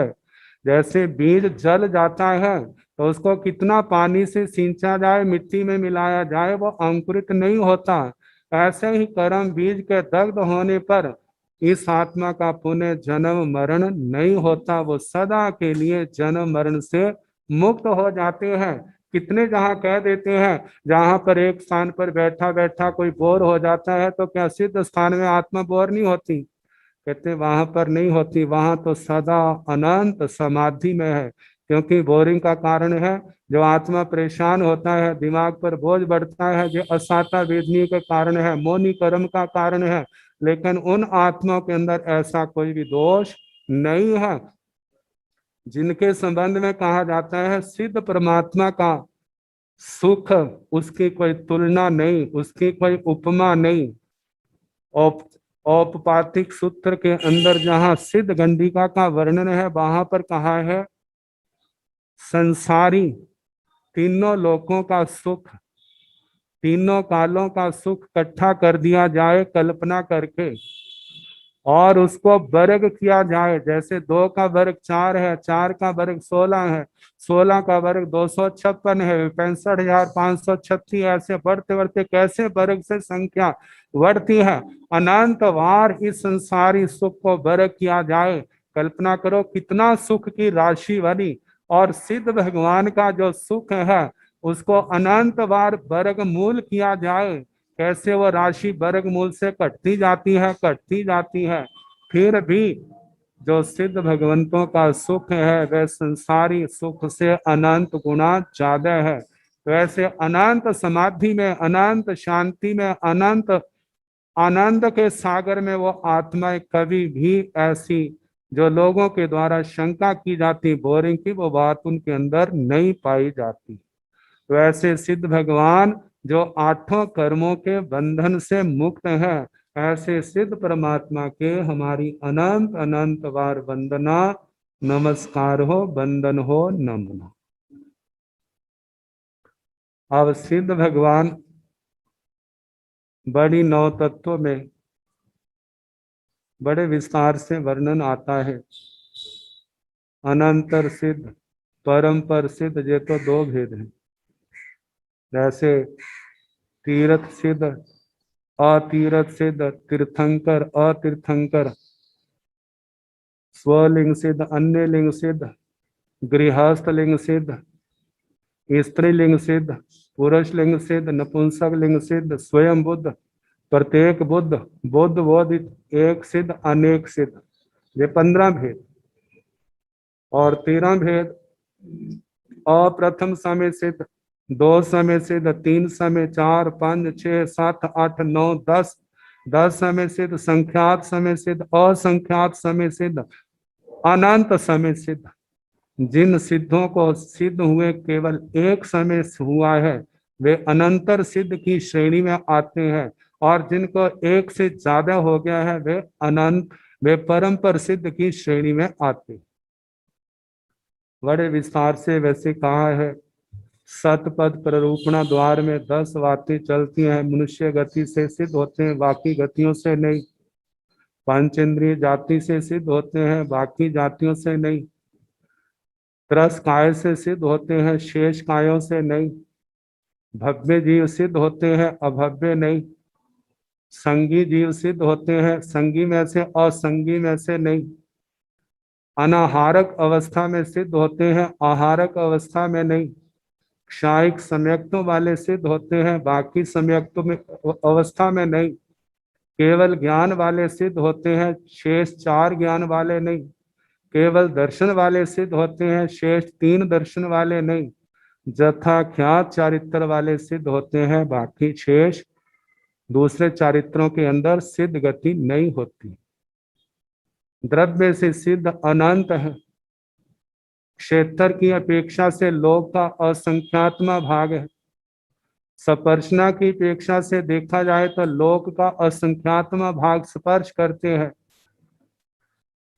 जैसे बीज जल जाता है तो उसको कितना पानी से सींचा जाए, मिट्टी में मिलाया जाए, वो अंकुरित नहीं होता। ऐसे ही कर्म बीज के दग्ध होने पर इस आत्मा का पुनः जन्म मरण नहीं होता, वो सदा के लिए जन्म मरण से मुक्त हो जाते हैं। कितने जहाँ कह देते हैं जहां पर एक स्थान पर बैठा बैठा कोई बोर हो जाता है तो क्या सिद्ध स्थान में आत्मा बोर नहीं होती? कहते वहां पर नहीं होती, वहां तो सदा अनंत समाधि में है। क्योंकि बोरिंग का कारण है जो आत्मा परेशान होता है, दिमाग पर बोझ बढ़ता है, जो असाता वेदनी के कारण है, मोनी कर्म का कारण है। लेकिन उन आत्माओं के अंदर ऐसा कोई भी दोष नहीं है, जिनके संबंध में कहा जाता है सिद्ध परमात्मा का सुख उसकी कोई तुलना नहीं, उसकी कोई उपमा नहीं। औप औपपातिक सूत्र के अंदर जहां सिद्ध गंडिका का वर्णन है, वहां पर कहा है संसारी तीनों लोकों का सुख, तीनों कालों का सुख इकट्ठा कर दिया जाए कल्पना करके, और उसको वर्ग किया जाए। जैसे 2 का वर्ग 4 है, 4 का वर्ग 16 है, 16 का वर्ग 256 है, 65,536, ऐसे बढ़ते बढ़ते कैसे वर्ग से संख्या बढ़ती है। अनंत बार इस संसारी सुख को वर्ग किया जाए, कल्पना करो कितना सुख की राशि बनी। और सिद्ध भगवान का जो सुख है उसको अनंत बार वर्ग मूल किया जाए, कैसे वो राशि वर्गमूल से कटती जाती है, कटती जाती है। फिर भी जो सिद्ध भगवंतों का सुख है वह संसारी सुख से अनंत गुना ज्यादा है। वैसे अनंत समाधि में, अनंत शांति में, अनंत आनंद के सागर में वो आत्माएं कभी भी ऐसी जो लोगों के द्वारा शंका की जाती बोरिंग की, वो बात उनके अंदर नहीं पाई जाती। वैसे सिद्ध भगवान जो 8 कर्मों के बंधन से मुक्त है, ऐसे सिद्ध परमात्मा के हमारी अनंत अनंत बार वंदना, नमस्कार हो, वंदन हो, नमन हो। अब सिद्ध भगवान बड़ी 9 तत्वों में बड़े विस्तार से वर्णन आता है। अनंतर सिद्ध, परम सिद्ध, ये तो 2 भेद हैं। जैसे तीर्थ सिद्ध, अतीर्थ सिद्ध, तीर्थंकर, अतीर्थंकर, स्वलिंग सिद्ध, अन्य लिंग सिद्ध, गृहस्थ लिंग सिद्ध, स्त्रीलिंग सिद्ध, पुरुष लिंग सिद्ध, नपुंसक लिंग सिद्ध, स्वयं बुद्ध, प्रत्येक बुद्ध, बुद्ध बोधित, एक सिद्ध, अनेक सिद्ध, ये 15 भेद। और 13 भेद अप्रथम समय सिद्ध, 2 समय सिद्ध, 3 समय, 4, 5, 6, 7, 8, 9, 10, 10 समय सिद्ध, संख्यात समय सिद्ध, असंख्यात समय सिद्ध, अनंत समय सिद्ध। जिन सिद्धों को सिद्ध हुए केवल एक समय हुआ है वे अनंतर सिद्ध की श्रेणी में आते हैं, और जिनको एक से ज्यादा हो गया है वे अनंत, वे परम सिद्ध की श्रेणी में आते। बड़े विस्तार से वैसे कहा है, सतपद प्ररूपणा द्वार में 10 बातें चलती हैं। मनुष्य गति से सिद्ध होते हैं, बाकी गतियों से नहीं। पंचेंद्रिय जाति से सिद्ध होते हैं, बाकी जातियों से नहीं। त्रस काय से सिद्ध होते हैं, शेष कायों से नहीं। भव्य जीव सिद्ध होते हैं, अभव्य नहीं। संगी जीव सिद्ध होते हैं, संगी में से, असंगी में से नहीं। अनाहारक अवस्था में सिद्ध होते हैं, आहारक अवस्था में नहीं। क्षायिक सम्यक्तों वाले सिद्ध होते हैं, बाकी सम्यक्तों में अवस्था में नहीं। केवल ज्ञान वाले सिद्ध होते हैं, शेष 4 ज्ञान वाले नहीं। केवल दर्शन वाले सिद्ध होते हैं, शेष 3 दर्शन वाले नहीं। जथाख्यात चारित्र वाले सिद्ध होते हैं, बाकी शेष दूसरे चारित्रों के अंदर सिद्ध गति नहीं होती। द्रव्य से सिद्ध अनंत है। क्षेत्र की अपेक्षा से लोक का असंख्यात्मा भाग है। स्पर्शना की अपेक्षा से देखा जाए तो लोक का असंख्यात्मा भाग स्पर्श करते हैं।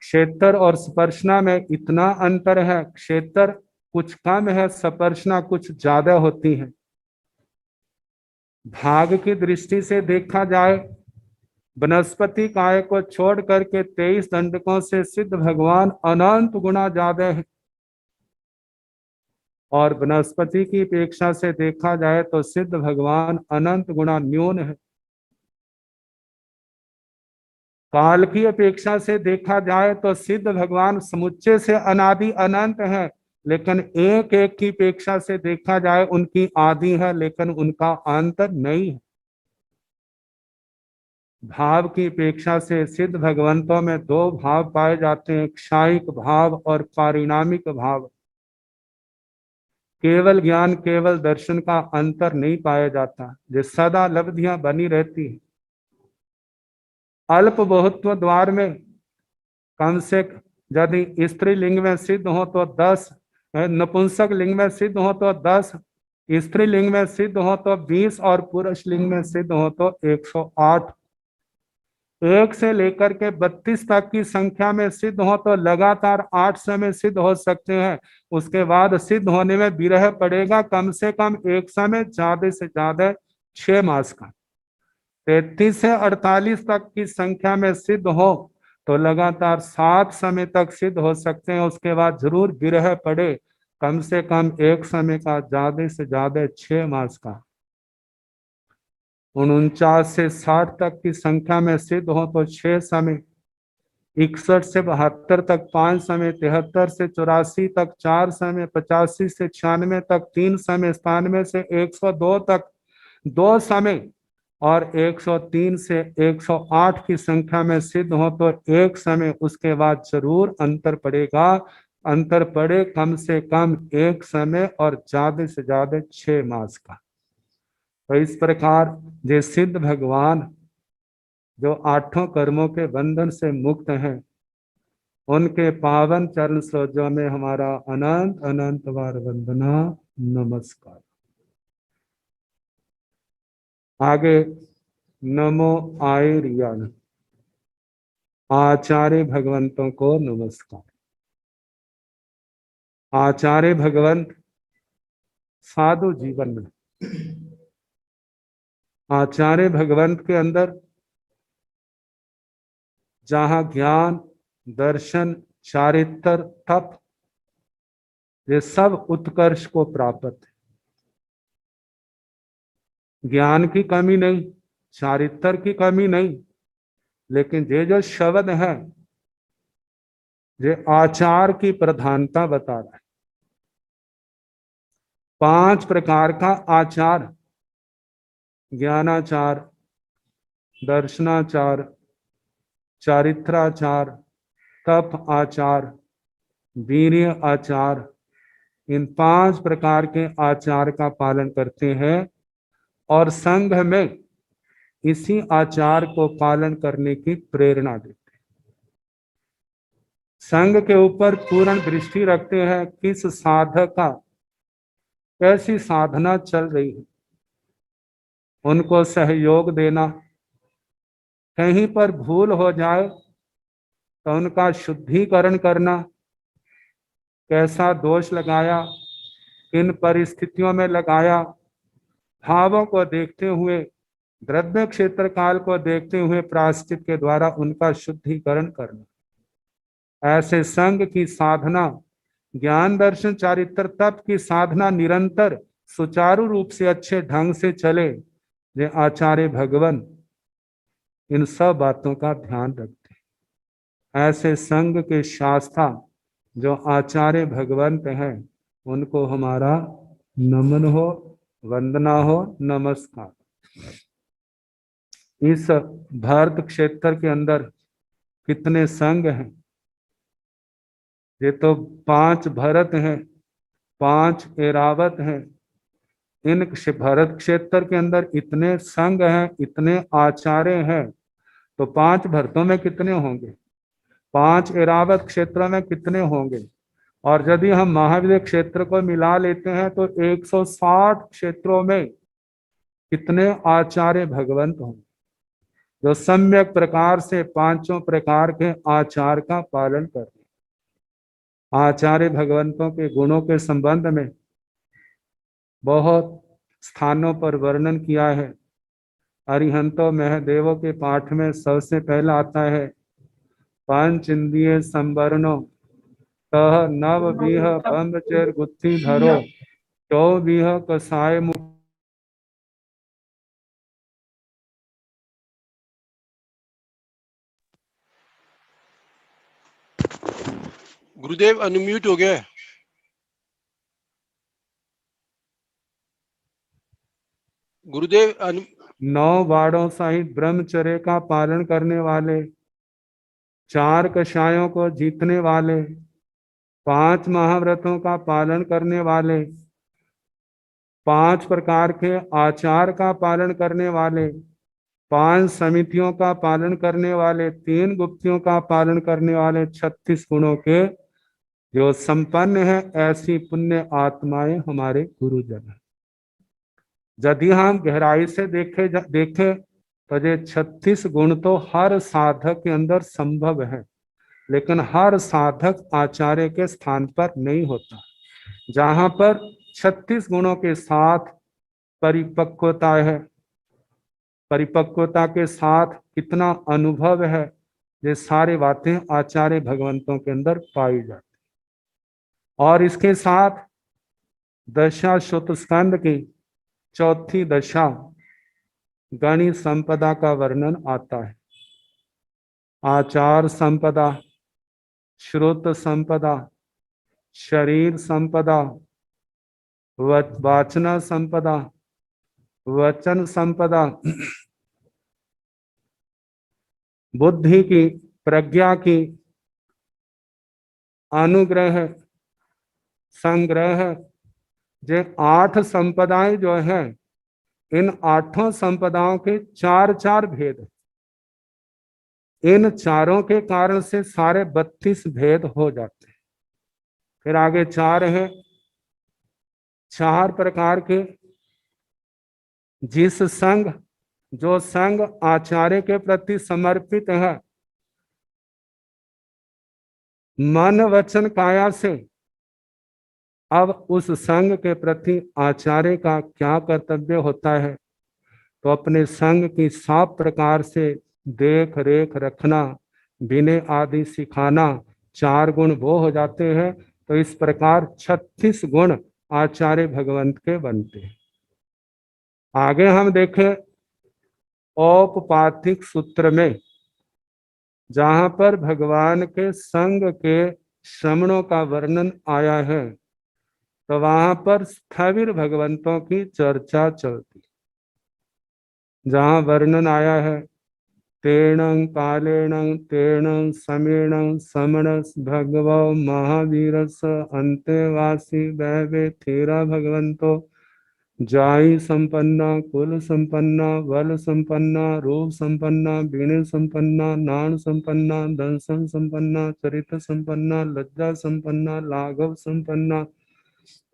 क्षेत्र और स्पर्शना में इतना अंतर है, क्षेत्र कुछ कम है, स्पर्शना कुछ ज्यादा होती है। भाग की दृष्टि से देखा जाए, वनस्पति काय को छोड़ करके 23 दंडकों से सिद्ध भगवान अनंत गुना ज्यादा है। और वनस्पति की अपेक्षा से देखा जाए तो सिद्ध भगवान अनंत गुना न्यून है। काल की अपेक्षा से देखा जाए तो सिद्ध भगवान समुच्चय से अनादि अनंत है, लेकिन एक एक की अपेक्षा से देखा जाए उनकी आदि है, लेकिन उनका अंत नहीं है। भाव की अपेक्षा से सिद्ध भगवंतों में 2 भाव पाए जाते हैं, क्षायिक भाव और पारिणामिक भाव। केवल ज्ञान केवल दर्शन का अंतर नहीं पाया जाता, जो सदा लब्धियां बनी रहती है। अल्प बहुत्व द्वार में कम से यदि स्त्रीलिंग में सिद्ध हो तो 10, नपुंसक लिंग में सिद्ध हो तो 10, स्त्रीलिंग में सिद्ध हो तो 20 और पुरुष लिंग में सिद्ध हो तो 108। 1 से लेकर के 32 तक की संख्या में सिद्ध हो तो लगातार 8 समय सिद्ध हो सकते हैं। उसके बाद सिद्ध होने में विरह पड़ेगा कम से कम 1 समय, ज्यादा से ज्यादा 6 मास का। 33 से 48 तक की संख्या में सिद्ध हो तो लगातार 7 समय तक सिद्ध हो सकते हैं। उसके बाद जरूर विरह पड़े कम से कम 1 समय का, ज्यादा से ज्यादा 6 मास का। 49 से 60 तक की संख्या में सिद्ध हो तो 6 समय, 61 से 72 तक 5 समय, 73 से 84 तक 4 समय, 85 से 96 तक 3 समय, 97 से 102 तक 2 समय और 103 से 108 की संख्या में सिद्ध हो तो 1 समय। उसके बाद जरूर अंतर पड़ेगा, अंतर पड़े कम से कम 1 समय और ज्यादा से ज्यादा 6 मास का। तो इस प्रकार जे सिद्ध भगवान जो 8 कर्मों के बंधन से मुक्त हैं, उनके पावन चरण सरोजों में हमारा अनंत अनंत बार वंदना, नमस्कार। आगे नमो आयर्यन, आचार्य भगवंतों को नमस्कार। आचार्य भगवंत साधु जीवन में, आचार्य भगवंत के अंदर जहां ज्ञान, दर्शन, चारित्र, तप, ये सब उत्कर्ष को प्राप्त है। ज्ञान की कमी नहीं, चारित्र की कमी नहीं, लेकिन ये जो शब्द है ये आचार की प्रधानता बता रहा है। 5 प्रकार का आचार, ज्ञानाचार, दर्शनाचार, चारित्राचार, तप आचार, वीर्य आचार, इन 5 प्रकार के आचार का पालन करते हैं और संघ में इसी आचार को पालन करने की प्रेरणा देते हैं। संघ के ऊपर पूर्ण दृष्टि रखते हैं, किस साधक का कैसी साधना चल रही है, उनको सहयोग देना। कहीं पर भूल हो जाए तो उनका शुद्धिकरण करना, कैसा दोष लगाया, किन परिस्थितियों में लगाया, भावों को देखते हुए, द्रव्य क्षेत्र काल को देखते हुए प्रायश्चित के द्वारा उनका शुद्धिकरण करना। ऐसे संघ की साधना, ज्ञान दर्शन चारित्र तप की साधना निरंतर सुचारू रूप से अच्छे ढंग से चले, ये आचार्य भगवान इन सब बातों का ध्यान रखते हैं। ऐसे संघ के शास्त्रा जो आचार्य भगवंत हैं, उनको हमारा नमन हो, वंदना हो, नमस्कार। इस भारत क्षेत्र के अंदर कितने संघ हैं? ये तो 5 भरत हैं, 5 एरावत हैं। इन भरत क्षेत्र के अंदर इतने संघ हैं, इतने आचार्य हैं, तो 5 भरतों में कितने होंगे? 5 एरावत क्षेत्रों में कितने होंगे? और यदि हम महावीर क्षेत्र को मिला लेते हैं तो 160 क्षेत्रों में कितने आचार्य भगवंत होंगे, जो सम्यक प्रकार से 5 प्रकार के आचार का पालन करते हैं। आचार्य भगवंतों के गुणों के संबंध में बहुत स्थानों पर वर्णन किया है। अरिहंतो महदेवों के पाठ में सबसे पहला आता है, पंच इंद्रिय संवरणो तह नव बीह ब्रह्मचर्य गुत्थी धरो चौ बीह कसाय मुख। गुरुदेव अनम्यूट हो गया। गुरुदेव 9 बाड़ों सहित ब्रह्मचर्य का पालन करने वाले, 4 कषायों को जीतने वाले, 5 महाव्रतों का पालन करने वाले, 5 प्रकार के आचार का पालन करने वाले, 5 समितियों का पालन करने वाले, 3 गुप्तियों का पालन करने वाले, 36 गुणों के जो संपन्न है, ऐसी पुण्य आत्माएं हमारे गुरुजन हैं। यदि हम गहराई से देखे तो ये 36 गुण तो हर साधक के अंदर संभव है, लेकिन हर साधक आचार्य के स्थान पर नहीं होता। जहां पर 36 गुणों के साथ परिपक्वता है, परिपक्वता के साथ कितना अनुभव है, ये सारी बातें आचार्य भगवंतों के अंदर पाई जाती। और इसके साथ दशा श्रुत स्कंद की चौथी दशा गणि संपदा का वर्णन आता है। आचार संपदा, श्रुत संपदा, शरीर संपदा, वाचना संपदा, वचन संपदा, बुद्धि की, प्रज्ञा की, अनुग्रह, संग्रह, ये 8 संपदाएं जो है, इन 8 संपदाओं के 4 भेद हैं। इन चारों के कारण से सारे 32 भेद हो जाते हैं। फिर आगे 4 है, 4 प्रकार के जिस संघ, जो संघ आचार्य के प्रति समर्पित है, मन वचन काया से, अब उस संघ के प्रति आचार्य का क्या कर्तव्य होता है, तो अपने संघ की 7 प्रकार से देख रेख रखना, विनय आदि सिखाना, 4 गुण वो हो जाते हैं। तो इस प्रकार 36 गुण आचार्य भगवंत के बनते हैं। आगे हम देखें औपपातिक सूत्र में, जहां पर भगवान के संग के श्रमणों का वर्णन आया है, तो वहां पर स्थविर भगवंतों की चर्चा चलती। जहां वर्णन आया है तेणं कालेणं तेणं समेणं समणस भगवो महावीरस अंतेवासी वैवे थेरा भगवंतो जाई संपन्ना, कुल संपन्ना, बल संपन्ना, रूप संपन्ना, विनय संपन्ना, नाण संपन्ना, दंसन संपन्ना, चरित्र संपन्ना, लज्जा संपन्ना, लाघव संपन्ना,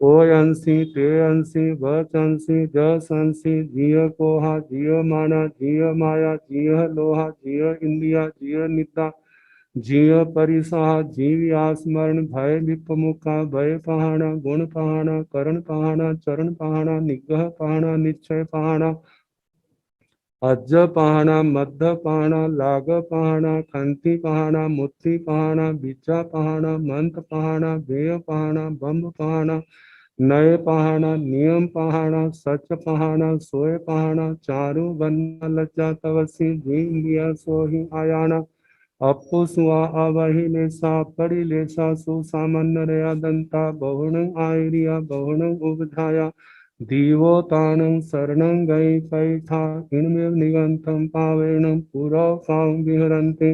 ओयंसी तेयंसी वचंसी जसंसी, जिय कोहा, जिय माना, जिय माया, जिय लोहा, जिय इंद्रिया, जिय निद्रा, जिय परिसहा, जीव स्मरण, भय विपमुखा, भय पहाना, गुण पहाना, करण पहाना, चरण पहाना, निग्रह पहाना, निश्चय पहाना, अज्ज पहाना, मध्य पहाना, लाग पहाना, खंति पहाना, मुत्ति पहाना, बीजा पहाना, मंत पहाना, वेय पहाना, बम्ब पहाना, नय पहाना, नियम पहाना, सच पहाना, सोय पहाना, चारु बन्ना, लज्जा तवसी, जी सोही आयाना, अपु सुआ अवहि लेसा, पड़ी लेसा, सुसामान्य रया दंता, बहुण आयरिया, बहुण उपधाया, दीवो तानं शरणं गई पैठा, इनमें निगंतम पावेणं पुरौ कां विहरन्ति,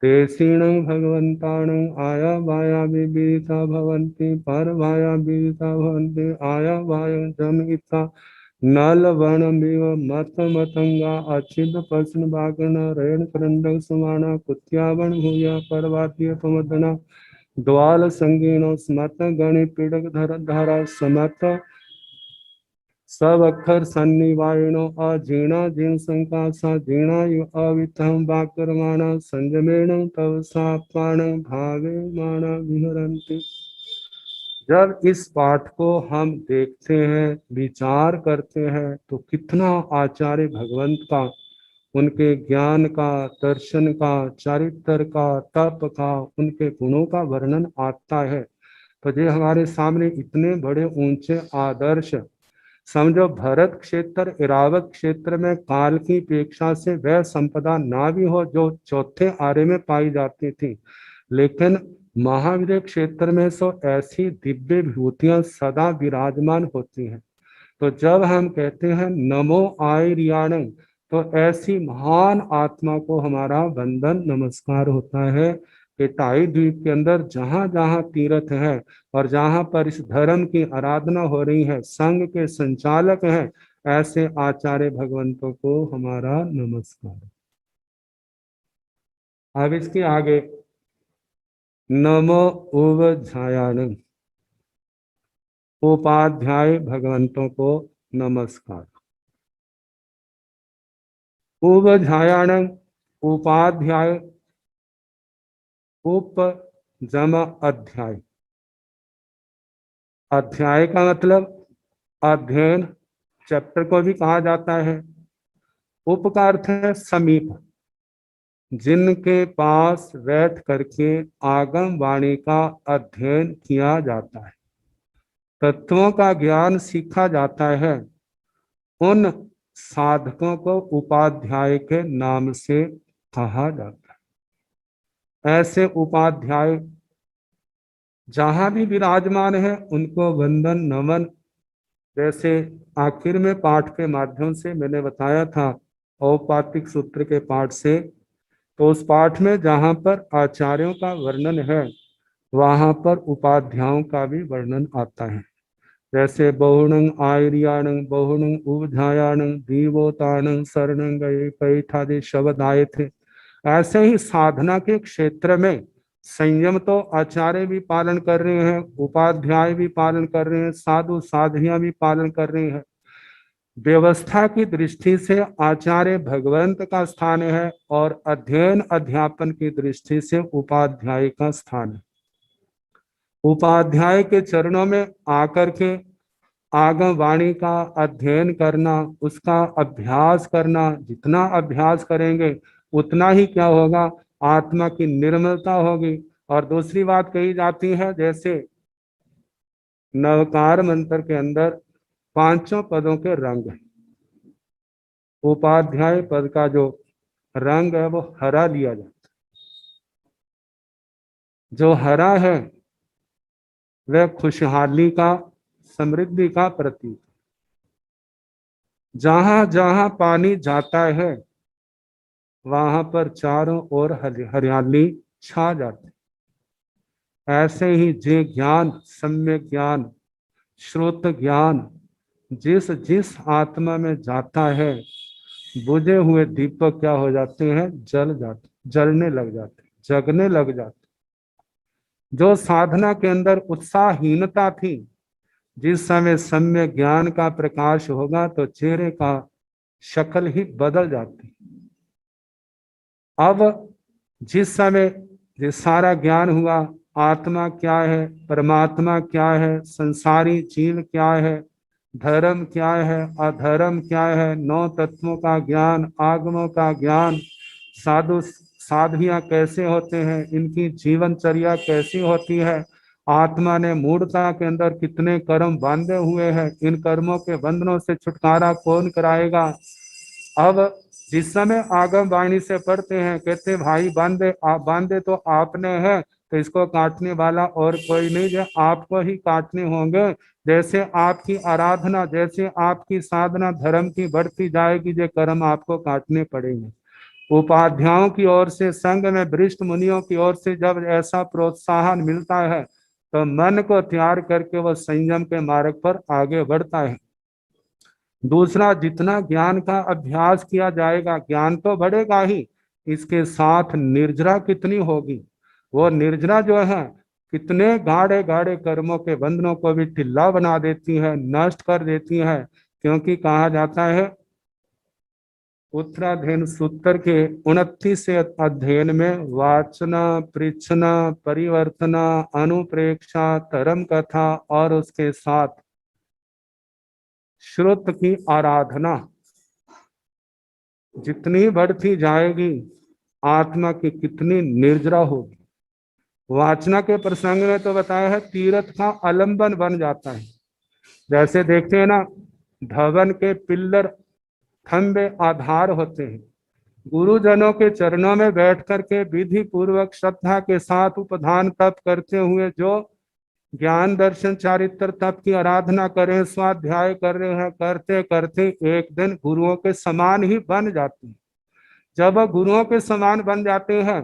तेषीणं भगवन्ताणं आया वाया विविधता भवन्ति, पर भाया विविधता भवन्ति, आया वायं जमिता, नल वर्णमिव मत मतंगा, अचिद प्रश्न बागण, रेण करंडक समाना, कुत्यावण भूया परवातीय पमदना, द्वाल संगीनो स्मत गणि पीड़क धर धारा, समत सब अक्षर सन्निवायनो, अजीर्णा जीर्ण संकासा, जीर्णा यु अवितम वाक्यमाणा, संयमेण तव सापाण भावे माना विहरन्ति। जब इस पाठ को हम देखते हैं, विचार करते हैं, तो कितना आचार्य भगवंत का, उनके ज्ञान का, दर्शन का, चरित्र का, तप का, उनके गुणों का वर्णन आता है। तो ये हमारे सामने इतने बड़े ऊंचे आदर्श, समझो भरत क्षेत्र, इरावत क्षेत्र में काल की अपेक्षा से वह संपदा ना भी हो जो चौथे आर्य में पाई जाती थी, लेकिन महावीर क्षेत्र में सो ऐसी दिव्य विभूतियां सदा विराजमान होती हैं। तो जब हम कहते हैं नमो आयर्याणं, तो ऐसी महान आत्मा को हमारा वंदन नमस्कार होता है किटाई द्वीप के अंदर जहां जहां तीर्थ है और जहां पर इस धर्म की आराधना हो रही है, संघ के संचालक हैं, ऐसे आचार्य भगवंतों को हमारा नमस्कार। अब इसके आगे नमो उवझायान, उपाध्याय भगवंतों को नमस्कार। उवझायान उपाध्याय, उप जमा अध्याय, अध्याय का मतलब अध्ययन, चैप्टर को भी कहा जाता है। उप का अर्थ है समीप, जिनके पास बैठ करके आगम वाणी का अध्ययन किया जाता है, तत्वों का ज्ञान सीखा जाता है, उन साधकों को उपाध्याय के नाम से कहा जाता है। ऐसे उपाध्याय जहां भी विराजमान है उनको वंदन नमन, जैसे आखिर में पाठ के माध्यम से मैंने बताया था औपातिक सूत्र के पाठ से, तो उस पाठ में जहां पर आचार्यों का वर्णन है वहां पर उपाध्यायों का भी वर्णन आता है। जैसे बहुणंग आयरियाणंग, बहुणंग उवधायाणंग, दीवोताणंग, शरणंग गए पैठादि शब्द आए थे। ऐसे ही साधना के क्षेत्र में संयम तो आचार्य भी पालन कर रहे हैं, उपाध्याय भी पालन कर रहे हैं, साधु साधियां भी पालन कर रहे हैं। व्यवस्था की दृष्टि से आचार्य भगवंत का स्थान है और अध्ययन अध्यापन की दृष्टि से उपाध्याय का स्थान है। उपाध्याय के चरणों में आकर के आगम वाणी का अध्ययन करना, उसका अभ्यास करना, जितना अभ्यास करेंगे उतना ही क्या होगा, आत्मा की निर्मलता होगी। और दूसरी बात कही जाती है, जैसे नवकार मंत्र के अंदर पांचों पदों के रंग हैं, उपाध्याय पद का जो रंग है वो हरा लिया जाता है। जो हरा है वह खुशहाली का, समृद्धि का प्रतीक। जहां जहां पानी जाता है वहां पर चारों ओर हरियाली छा जाती है। ऐसे ही जे ज्ञान, सम्यक ज्ञान, श्रोत ज्ञान जिस जिस आत्मा में जाता है, बुझे हुए दीपक क्या हो जाते हैं, जल जाते, जलने लग जाते, जगने लग जाते। जो साधना के अंदर उत्साहहीनता थी, जिस समय सम्य ज्ञान का प्रकाश होगा तो चेहरे का शक्ल ही बदल जाती। अब जिस समय ये सारा ज्ञान हुआ, आत्मा क्या है, परमात्मा क्या है, संसारी जीव क्या है, धर्म क्या है, अधर्म क्या है, 9 तत्वों का ज्ञान, आगमों का ज्ञान, साधु साधवियां कैसे होते हैं, इनकी जीवनचर्या कैसी होती है, आत्मा ने मूढ़ता के अंदर कितने कर्म बांधे हुए हैं, इन कर्मों के बंधनों से छुटकारा कौन कराएगा। अब जिस समय आगम वाणी से पढ़ते हैं, कहते भाई बांधे तो आपने है, तो इसको काटने वाला और कोई नहीं, जो आपको ही काटने होंगे। जैसे आपकी आराधना, जैसे आपकी साधना धर्म की बढ़ती जाएगी, ये कर्म आपको काटने पड़ेंगे। उपाध्यायों की ओर से, संघ में वरिष्ठ मुनियों की ओर से जब ऐसा प्रोत्साहन मिलता है तो मन को तैयार करके वह संयम के मार्ग पर आगे बढ़ता है। दूसरा, जितना ज्ञान का अभ्यास किया जाएगा ज्ञान तो बढ़ेगा ही, इसके साथ निर्जरा कितनी होगी। वो निर्जरा जो है कितने गाढ़े गाढ़े कर्मों के बंधनों को भी ढिल्ला बना देती है, नष्ट कर देती है। क्योंकि कहा जाता है उत्तराध्ययन सूत्र के 29 अध्ययन में वाचना, पृच्छना, परिवर्तना, अनुप्रेक्षा, धर्म कथा और उसके साथ श्रुत की आराधना जितनी बढ़ती जाएगी, आत्मा की कितनी निर्जरा होगी। वाचना के प्रसंग में तो बताया है तीर्थ का आलंबन बन जाता है। जैसे देखते हैं ना, भवन के पिल्लर, खंबे आधार होते हैं। गुरुजनों के चरणों में बैठ करके विधि पूर्वक श्रद्धा के साथ उपधान तप करते हुए जो ज्ञान दर्शन चारित्र तप की आराधना करें, स्वाध्याय कर रहे हैं, करते करते एक दिन गुरुओं के समान ही बन जाते हैं। जब वह गुरुओं के समान बन जाते हैं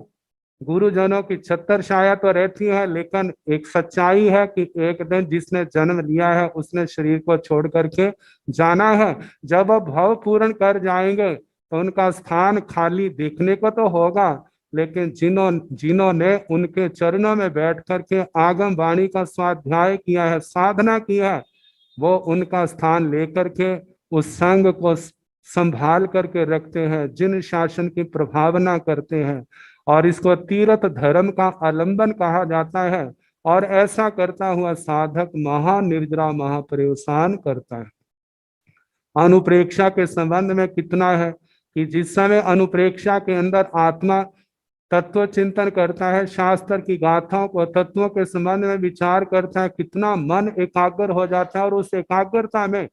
गुरुजनों की छत्र छाया तो रहती है, लेकिन एक सच्चाई है कि एक दिन जिसने जन्म लिया है उसने शरीर को छोड़ करके जाना है। जब वह भव पूर्ण कर जाएंगे तो उनका स्थान खाली देखने को तो होगा, लेकिन जिन्होंने उनके चरणों में बैठ करके आगम वाणी का स्वाध्याय किया है, साधना की है, वो उनका स्थान लेकर के उस संघ को संभाल करके रखते हैं, जिन शासन की प्रभावना करते हैं। और इसको तीर्थ धर्म का आलंबन कहा जाता है। और ऐसा करता हुआ साधक महानिर्जरा महापर्यवसान करता है। अनुप्रेक्षा के संबंध में कितना है कि जिस समय अनुप्रेक्षा के अंदर आत्मा तत्व चिंतन करता है, शास्त्र की गाथाओं को तत्वों के संबंध में विचार करता है, कितना मन एकाग्र हो जाता है। और उस एकाग्रता में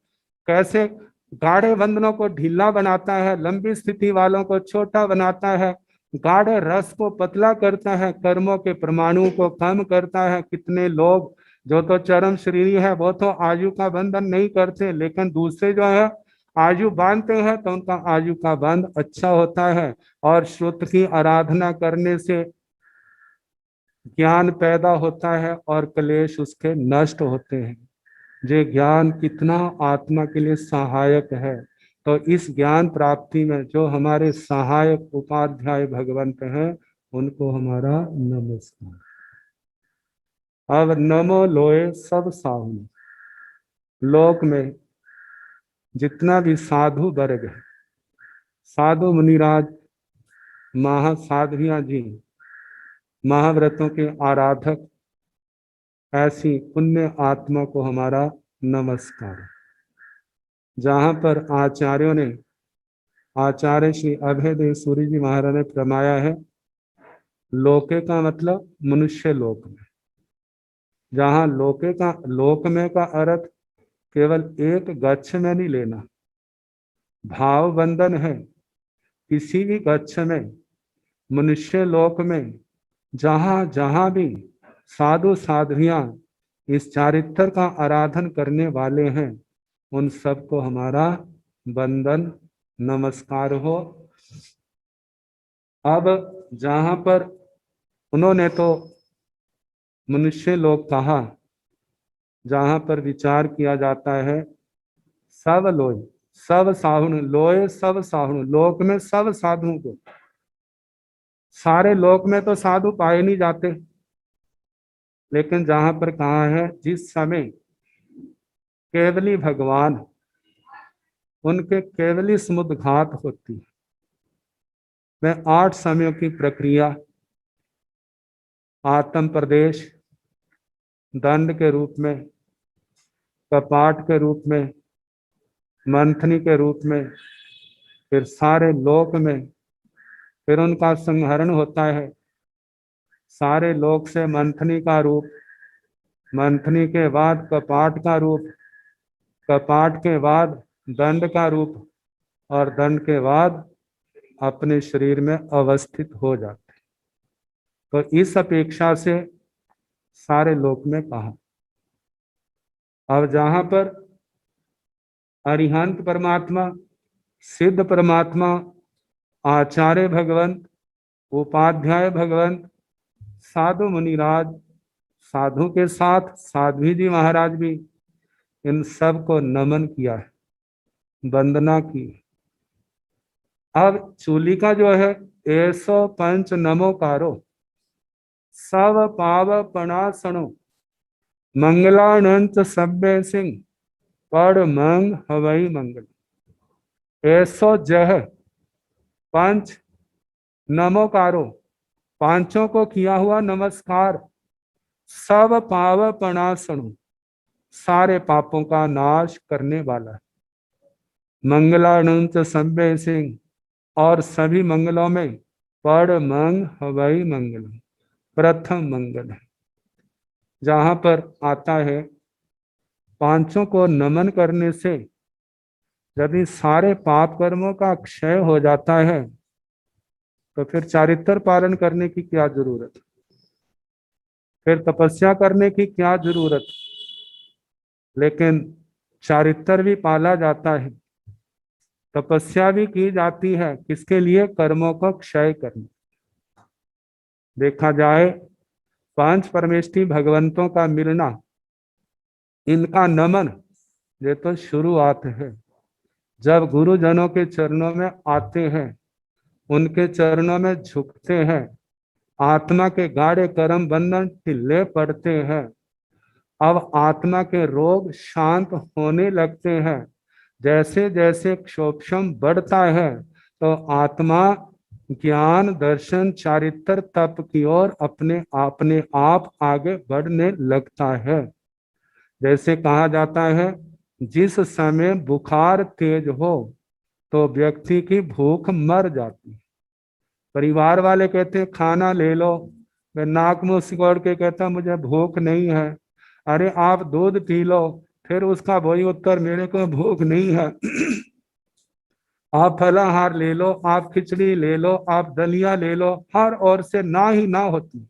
कैसे गाढ़े बंधनों को ढीला बनाता है, लंबी स्थिति वालों को छोटा बनाता है, गाढ़े रस को पतला करता है, कर्मों के परमाणु को कम करता है। कितने लोग जो तो चरम शरीरी है वो तो आयु का बंधन नहीं करते, लेकिन दूसरे जो है आयु बांधते हैं तो उनका आयु का बंध अच्छा होता है। और श्रुत की आराधना करने से ज्ञान पैदा होता है और क्लेश उसके नष्ट होते हैं। ये ज्ञान कितना आत्मा के लिए सहायक है। तो इस ज्ञान प्राप्ति में जो हमारे सहायक उपाध्याय भगवंत हैं, उनको हमारा नमस्कार। अब नमो लोए सब साहुन। लोक में जितना भी साधु वर्ग है, साधु मुनिराज, महासाध्वियां जी, महाव्रतों के आराधक, ऐसी पुण्य आत्मा को हमारा नमस्कार। जहां पर आचार्यों ने, आचार्य श्री अभयदेव सूरी जी महाराज ने फरमाया है, लोके का मतलब मनुष्य लोक में। जहां लोके का, लोक में का अर्थ केवल एक गच्छ में नहीं लेना, भाव बंधन है। किसी भी गच्छ में, मनुष्य लोक में, जहां जहां भी साधु साध्वियां इस चारित्र का आराधन करने वाले हैं, उन सबको हमारा वंदन नमस्कार हो। अब जहां पर उन्होंने तो मनुष्य लोक कहा, जहां पर विचार किया जाता है सब लोय सब साहुन, लोय सब साहुन, लोक में सब साधुओं को। सारे लोक में तो साधु पाए नहीं जाते, लेकिन जहां पर कहा है जिस समय केवली भगवान, उनके केवली समुद्घात होती है। मैं 8 समयों की प्रक्रिया, आत्म प्रदेश, दंड के रूप में, कपाट के रूप में, मंथनी के रूप में, फिर सारे लोक में, फिर उनका संहरण होता है। सारे लोक से मंथनी का रूप, मंथनी के बाद कपाट का रूप, कपाट के बाद दंड का रूप, और दंड के बाद अपने शरीर में अवस्थित हो जाते। तो इस अपेक्षा से सारे लोक में कहा। अब जहां पर अरिहंत परमात्मा, सिद्ध परमात्मा, आचार्य भगवंत, उपाध्याय भगवंत, साधु मुनिराज, साधु के साथ साध्वी जी महाराज भी, इन सब को नमन किया है, वंदना की। अब चूली का जो है 105 नमोकारो, सब पाव पणासणो, मंगलानंत सभ्य सिंह, पढ़ मंग हवई मंगल। 100 पंच नमोकारो, पांचों को किया हुआ नमस्कार। सब पाव पणासणो, सारे पापों का नाश करने वाला है। मंगलानंत सभ्य सिंह, और सभी मंगलों में पढ़ मंग हवई मंगल, प्रथम मंगल है। जहां पर आता है पांचों को नमन करने से यदि सारे पाप कर्मों का क्षय हो जाता है, तो फिर चारित्र पालन करने की क्या जरूरत, फिर तपस्या करने की क्या जरूरत। लेकिन चारित्र भी पाला जाता है, तपस्या भी की जाती है, किसके लिए? कर्मों का क्षय करने। देखा जाए पांच परमेष्ठी भगवंतों का मिलना, इनका नमन, ये तो शुरुआत है। जब गुरुजनों के चरणों में आते हैं, उनके चरणों में झुकते हैं, आत्मा के गाढ़े कर्म बंधन ढीले पड़ते हैं, अब आत्मा के रोग शांत होने लगते हैं। जैसे जैसे क्षोभम बढ़ता है तो आत्मा ज्ञान दर्शन चारित्र तप की ओर अपने आप आगे बढ़ने लगता है। जैसे कहा जाता है, जिस समय बुखार तेज हो तो व्यक्ति की भूख मर जाती है। परिवार वाले कहते हैं खाना ले लो, मैं नाक मुंह सिकोड़ के कहता मुझे भूख नहीं है। अरे आप दूध पी लो, फिर उसका वही उत्तर, मेरे को भूख नहीं है। आप फलाहार ले लो, आप खिचड़ी ले लो, आप दलिया ले लो, हर ओर से ना ही ना होती।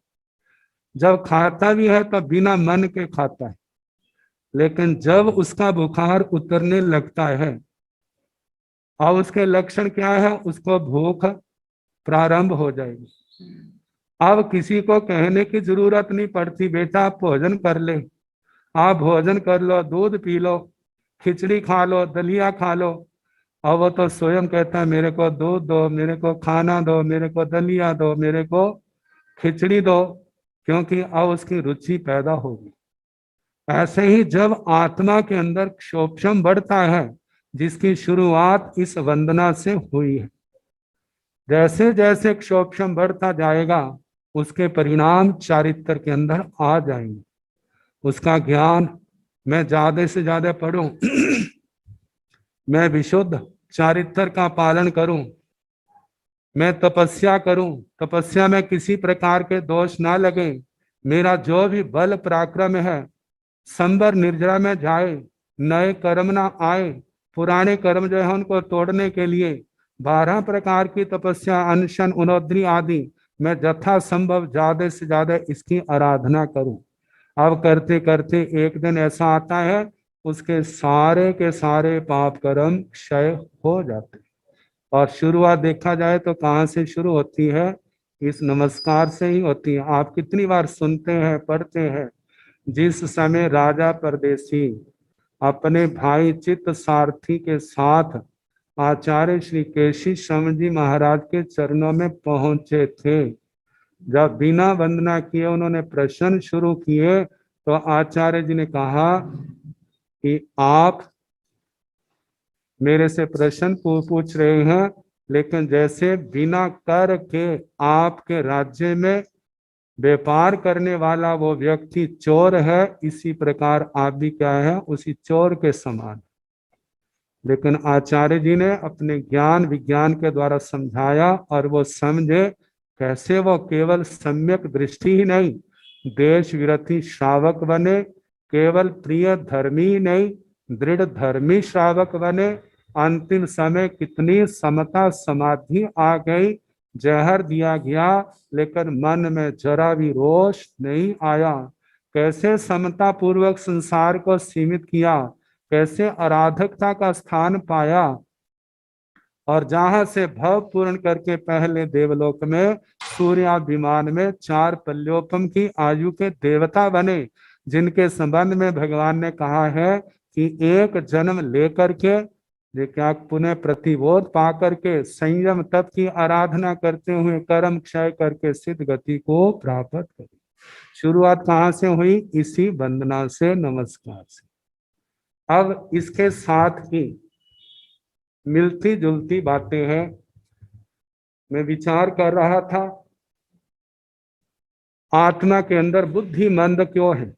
जब खाता भी है तो बिना मन के खाता है, लेकिन जब उसका बुखार उतरने लगता है और उसके लक्षण क्या है, उसको भूख प्रारंभ हो जाएगी। अब किसी को कहने की जरूरत नहीं पड़ती, बेटा आप भोजन कर ले, आप भोजन कर लो, दूध पी लो, खिचड़ी खा लो, दलिया खा लो। और वो तो स्वयं कहता है मेरे को दूध दो, मेरे को खाना दो, मेरे को दलिया दो, मेरे को खिचड़ी दो, क्योंकि अब उसकी रुचि पैदा होगी। ऐसे ही जब आत्मा के अंदर क्षोभम बढ़ता है, जिसकी शुरुआत इस वंदना से हुई है, जैसे जैसे क्षोभम बढ़ता जाएगा उसके परिणाम चारित्र के अंदर आ जाएंगे। उसका ज्ञान मैं ज्यादा से ज्यादा पढ़ूं, मैं विशुद्ध चारित्र का पालन करूं, मैं तपस्या करूं, तपस्या में किसी प्रकार के दोष ना लगे, मेरा जो भी बल पराक्रम है संबर निर्जरा में जाए, नए कर्म ना आए, पुराने कर्म जो है उनको तोड़ने के लिए 12 प्रकार की तपस्या, अनशन, उनोद्री आदि मैं यथा संभव ज्यादा से ज्यादा इसकी आराधना करूं। अब करते करते एक दिन ऐसा आता है, उसके सारे के सारे पाप कर्म क्षय हो जाते। और शुरुआत देखा जाए तो कहाँ से शुरू होती है, इस नमस्कार से ही होती है। आप कितनी बार सुनते हैं, पढ़ते हैं, जिस समय राजा परदेसी अपने भाई चित्त सारथी के साथ आचार्य श्री केशी शर्मा जी महाराज के चरणों में पहुंचे थे, जब बिना वंदना किए उन्होंने प्रश्न शुरू किए तो आचार्य जी ने कहा कि आप मेरे से प्रश्न पूछ रहे हैं, लेकिन जैसे बिना कर के आपके राज्य में व्यापार करने वाला वो व्यक्ति चोर है, इसी प्रकार आप भी क्या है, उसी चोर के समान। लेकिन आचार्य जी ने अपने ज्ञान विज्ञान के द्वारा समझाया और वो समझे। कैसे? वो केवल सम्यक दृष्टि ही नहीं, देश विरथी श्रावक बने, केवल प्रिय धर्मी ही नहीं, दृढ़ धर्मी श्रावक बने। अंतिम समय कितनी समता समाधि आ गई, जहर दिया गया लेकिन मन में जरा भी रोष नहीं आया। कैसे समता पूर्वक संसार को सीमित किया, कैसे आराधकता का स्थान पाया, और जहां से भव पूर्ण करके पहले देवलोक में सूर्याभिमान में 4 पल्योपम की आयु के देवता बने, जिनके संबंध में भगवान ने कहा है कि एक जन्म लेकर के क्या पुनः प्रतिबोध पा करके संयम तप की आराधना करते हुए कर्म क्षय करके सिद्ध गति को प्राप्त करें। शुरुआत कहाँ से हुई? इसी वंदना से, नमस्कार से। अब इसके साथ ही मिलती जुलती बातें हैं। मैं विचार कर रहा था, आत्मा के अंदर बुद्धि मंद क्यों है,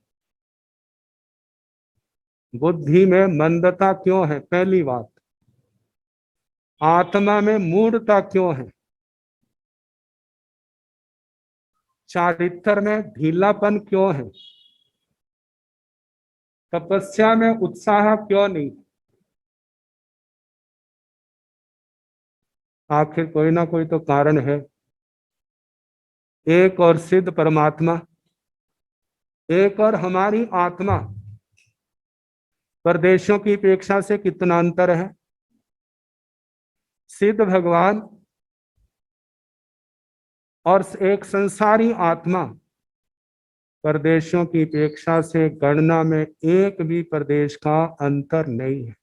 बुद्धि में मंदता क्यों है? पहली बात, आत्मा में मूढ़ता क्यों है, चारित्र में ढीलापन क्यों है, तपस्या में उत्साह क्यों नहीं? आखिर कोई ना कोई तो कारण है। एक और सिद्ध परमात्मा, एक और हमारी आत्मा, परदेशों की अपेक्षा से कितना अंतर है। सिद्ध भगवान और एक संसारी आत्मा प्रदेशों की अपेक्षा से गणना में एक भी प्रदेश का अंतर नहीं है।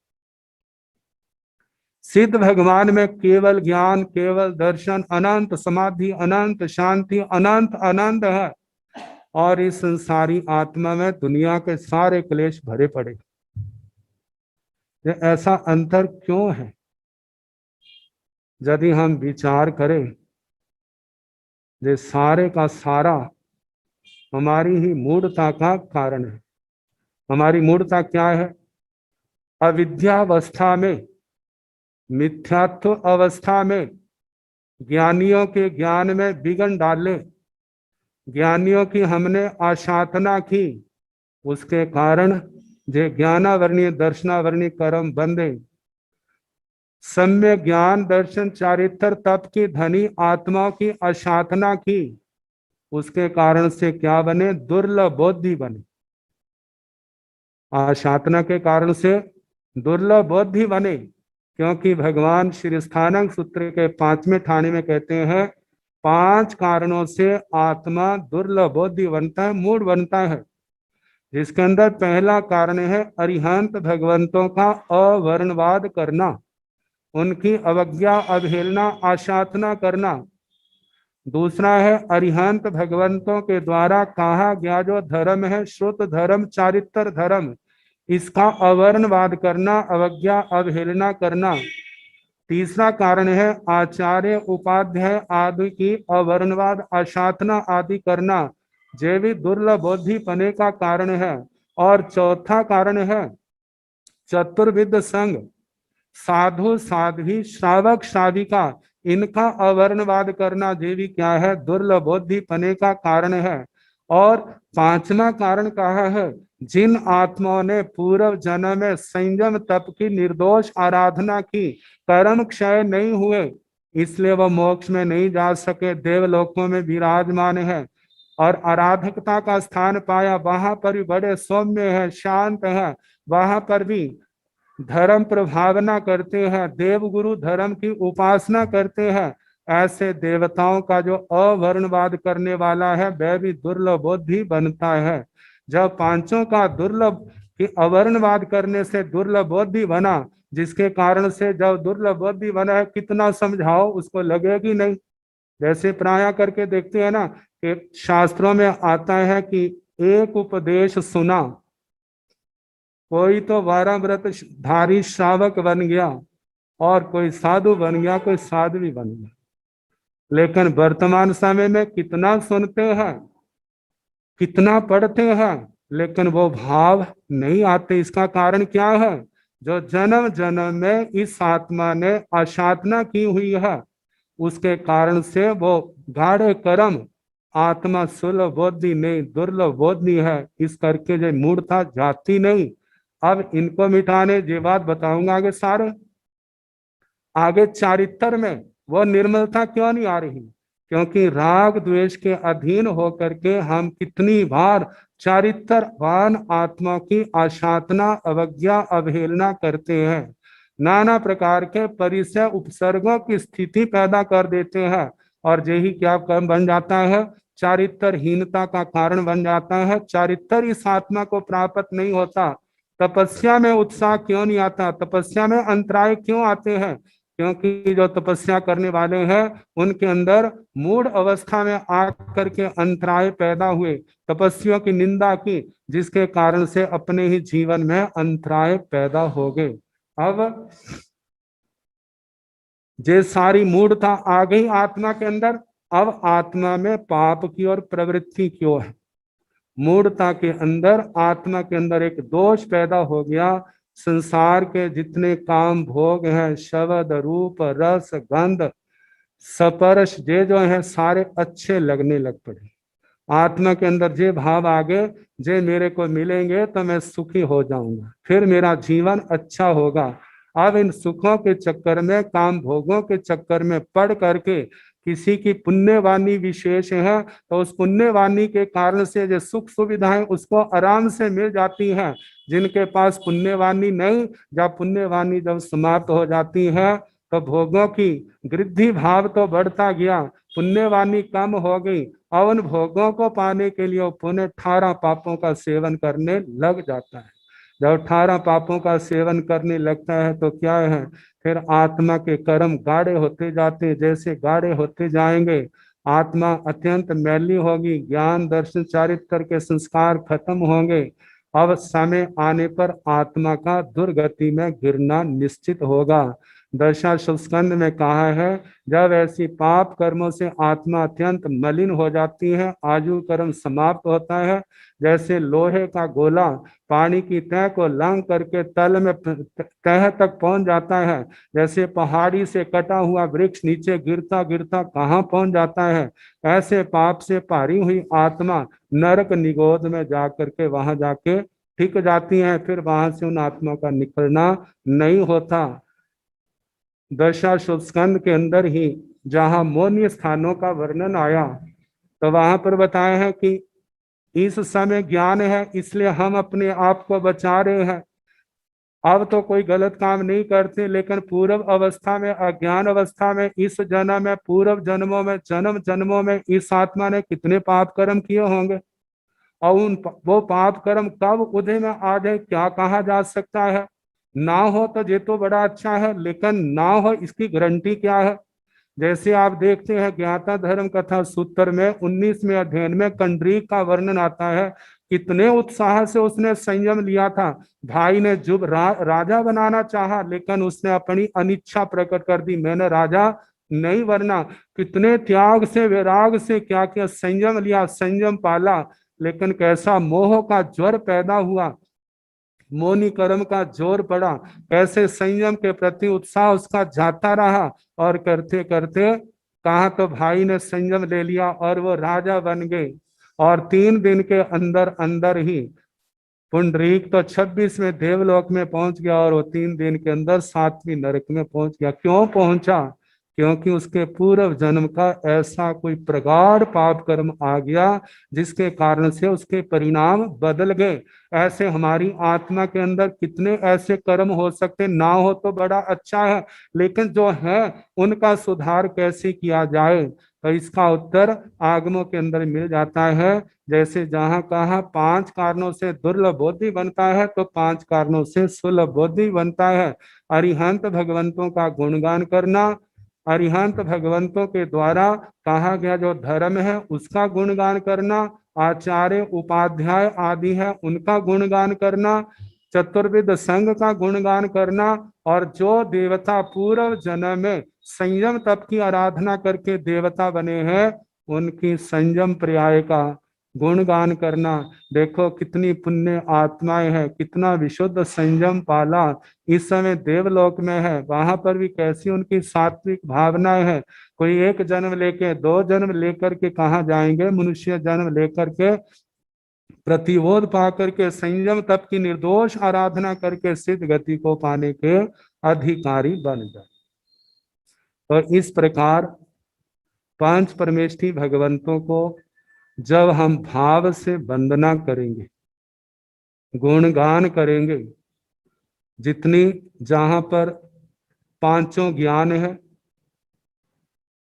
सिद्ध भगवान में केवल ज्ञान, केवल दर्शन, अनंत समाधि, अनंत शांति, अनंत आनंद है। और इस संसारी आत्मा में दुनिया के सारे क्लेश भरे पड़े। ये ऐसा अंतर क्यों है? यदि हम विचार करें, ये सारे का सारा हमारी ही मूढ़ता का कारण है। हमारी मूढ़ता क्या है? अविद्यावस्था में, मिथ्यात्व अवस्था में ज्ञानियों के ज्ञान में विघ्न डाले, ज्ञानियों की हमने आशाधना की, उसके कारण जे ज्ञानावरणीय दर्शनावरणीय कर्म बंधे। सम्य ज्ञान दर्शन चारित्र तप की धनी आत्माओं की आशाधना की, उसके कारण से क्या बने? दुर्लभ बुद्धि बने। आशाधना के कारण से दुर्लभ बुद्धि बने, क्योंकि भगवान श्री स्थानक सूत्र के 5वें ठाणे में कहते हैं 5 कारणों से आत्मा दुर्लभ बुद्धि बनता है, मूड बनता है। जिसके अंदर पहला कारण है अरिहंत भगवंतों का अवर्णवाद करना, उनकी अवज्ञा, अवहेलना, आशाधना करना। दूसरा है अरिहंत भगवंतों के द्वारा कहा गया जो धर्म है, श्रुत धर्म, चारित्र धर्म, इसका अवर्णवाद करना, अवज्ञा, अवहेलना करना। तीसरा कारण है आचार्य, उपाध्याय आदि की अवर्णवाद, आशाधना आदि करना, जो भी दुर्लभ बुद्धि पने का कारण है। और चौथा कारण है चतुर्विध संघ, साधु साध्वी, श्रावक श्राविका, इनका अवर्णवाद करना, जो भी क्या है? दुर्लभ बुद्धि पने का कारण है। और 5वां कारण कहा है जिन आत्माओं ने पूर्व जन्म में संयम तप की निर्दोष आराधना की, कर्म क्षय नहीं हुए, इसलिए वह मोक्ष में नहीं जा सके, देवलोकों में विराजमान है और आराधकता का स्थान पाया, वहां पर भी बड़े सौम्य है, शांत है, वहां पर भी धर्म प्रभावना करते हैं, देवगुरु धर्म की उपासना करते हैं। ऐसे देवताओं का जो अवर्णवाद करने वाला है वह भी दुर्लभ बुद्धि बनता है। जब 5 का दुर्लभ की अवर्णवाद करने से दुर्लभ बुद्धि बना, जिसके कारण से जब दुर्लभ बुद्धि बना है, कितना समझाओ उसको लगेगी नहीं। जैसे प्राय करके देखते हैं ना कि शास्त्रों में आता है कि एक उपदेश सुना, कोई तो 12 व्रत धारी श्रावक बन गया और कोई साधु बन गया, कोई साध्वी बन गया। लेकिन वर्तमान समय में कितना सुनते हैं, कितना पढ़ते हैं, लेकिन वो भाव नहीं आते। इसका कारण क्या है? जो जन्म जन्म में इस आत्मा ने आसाधना की हुई है, उसके कारण से वो गाढ़े कर्म, आत्मा सुलभ बुद्धि नहीं, दुर्लभ बुद्धि है। इस करके जो मूर्ता जाती नहीं। अब इनको मिटाने ये बात बताऊंगा आगे। सारे आगे चारित्र में वो निर्मलता क्यों नहीं आ रही? क्योंकि राग द्वेष के अधीन होकर के हम कितनी बार चारित्रवान आत्मा की आशाधना, अवज्ञा, अवहेलना करते हैं, नाना प्रकार के परिचय उपसर्गों की स्थिति पैदा कर देते हैं, और यही क्या कर्म बन जाता है? चारित्रहीनता का कारण बन जाता है। चारित्र इस आत्मा को प्राप्त नहीं होता। तपस्या में उत्साह क्यों नहीं आता? तपस्या में अंतराय क्यों आते हैं? क्योंकि जो तपस्या करने वाले हैं उनके अंदर मूढ़ अवस्था में आकर के अंतराय पैदा हुए, तपस्वियों की निंदा की, जिसके कारण से अपने ही जीवन में अंतराय पैदा हो गए। अब जे सारी मूढ़ता आ गई आत्मा के अंदर, अब आत्मा में पाप की और प्रवृत्ति क्यों है? मूढ़ता के अंदर, आत्मा के अंदर एक दोष पैदा हो गया। संसार के जितने काम भोग हैं, शब्द, रूप, रस, गंध, स्पर्श, ये जो है सारे अच्छे लगने लग पड़े। आत्मा के अंदर जे भाव आ गए, जे मेरे को मिलेंगे तो मैं सुखी हो जाऊंगा, फिर मेरा जीवन अच्छा होगा। अब इन सुखों के चक्कर में, काम भोगों के चक्कर में पड़ करके किसी की पुण्यवाणी विशेष है, तो उस पुण्यवाणी के कारण से जो सुख सुविधाएं उसको आराम से मिल जाती हैं। जिनके पास पुण्यवाणी नहीं, जब पुण्यवाणी जब समाप्त हो जाती है तो भोगों की वृद्धि भाव तो बढ़ता गया, पुण्यवानी कम हो गई और उन भोगों को पाने के लिए वो पुण्य 18 पापों का सेवन करने लग जाता है। जब 18 पापों का सेवन करने लगता है तो क्या है, फिर आत्मा के कर्म गाढ़े होते जाते, जैसे गाढ़े होते जाएंगे आत्मा अत्यंत मैली होगी, ज्ञान दर्शन चारित्र के संस्कार खत्म होंगे। अब समय आने पर आत्मा का दुर्गति में गिरना निश्चित होगा। दशाश्व स्कंद में कहा है, जब ऐसी पाप कर्मों से आत्मा अत्यंत मलिन हो जाती है, आयु कर्म समाप्त होता है, जैसे लोहे का गोला पानी की तह को लांग करके तल में तह तक पहुंच जाता है, जैसे पहाड़ी से कटा हुआ वृक्ष नीचे गिरता गिरता कहाँ पहुंच जाता है, ऐसे पाप से पारी हुई आत्मा नरक निगोद में जाकर के वहां जाके टिक जाती है, फिर वहां से उन आत्मा का निकलना नहीं होता। दशाश्व स्कंद के अंदर ही जहां मौन्य स्थानों का वर्णन आया तो वहां पर बताया है कि इस समय ज्ञान है इसलिए हम अपने आप को बचा रहे हैं, अब तो कोई गलत काम नहीं करते, लेकिन पूर्व अवस्था में अज्ञान अवस्था में इस जन्म में पूर्व जन्मों में जन्म जन्मों में इस आत्मा ने कितने पाप कर्म किए होंगे और वो पाप कर्म कब उदय में आ जाए क्या कहा जा सकता है। ना हो तो ये तो बड़ा अच्छा है, लेकिन ना हो इसकी गारंटी क्या है। जैसे आप देखते हैं ज्ञाता धर्म कथा सूत्र में 19वें अध्ययन में कंडरीक का वर्णन आता है, कितने उत्साह से उसने संयम लिया था। भाई ने जुब राजा बनाना चाहा, लेकिन उसने अपनी अनिच्छा प्रकट कर दी, मैंने राजा नहीं बनना। कितने त्याग से विराग से क्या क्या संयम लिया, संयम पाला, लेकिन कैसा मोह का ज्वर पैदा हुआ, मौनी कर्म का जोर पड़ा, कैसे संयम के प्रति उत्साह उसका जाता रहा और करते करते कहा तो भाई ने संयम ले लिया और वो राजा बन गए। और 3 दिन के अंदर अंदर ही पुंडरीक तो 26वें देवलोक में पहुंच गया और वो 3 दिन के अंदर 7वीं नरक में पहुंच गया। क्यों पहुंचा? क्योंकि उसके पूर्व जन्म का ऐसा कोई प्रगाढ़ पाप कर्म आ गया जिसके कारण से उसके परिणाम बदल गए। ऐसे हमारी आत्मा के अंदर कितने ऐसे कर्म हो सकते, ना हो तो बड़ा अच्छा है, लेकिन जो है उनका सुधार कैसे किया जाए, तो इसका उत्तर आगमों के अंदर मिल जाता है। जैसे जहां कहा 5 कारणों से दुर्लभ बोधि बनता है तो 5 कारणों से सुलभ बोधि बनता है। अरिहंत भगवंतों का गुणगान करना, अरिहंत भगवंतों के द्वारा कहा गया जो धर्म है उसका गुणगान करना, आचार्य उपाध्याय आदि है उनका गुणगान करना, चतुर्विध संघ का गुणगान करना, और जो देवता पूर्व जन्म में संयम तप की आराधना करके देवता बने हैं उनकी संयम पर्याय का गुणगान करना। देखो कितनी पुण्य आत्माएं हैं, कितना विशुद्ध संयम पाला, इस समय देवलोक में है, वहां पर भी कैसी उनकी सात्विक भावनाएं हैं। कोई 1 जन्म लेके 2 जन्म लेकर के कहाँ जाएंगे, मनुष्य जन्म लेकर के प्रतिबोध पा करके संयम तप की निर्दोष आराधना करके सिद्ध गति को पाने के अधिकारी बन जाए। तो इस प्रकार 5 परमेष्ठी भगवंतों को जब हम भाव से वंदना करेंगे, गुणगान करेंगे, जितनी जहां पर 5 ज्ञान है,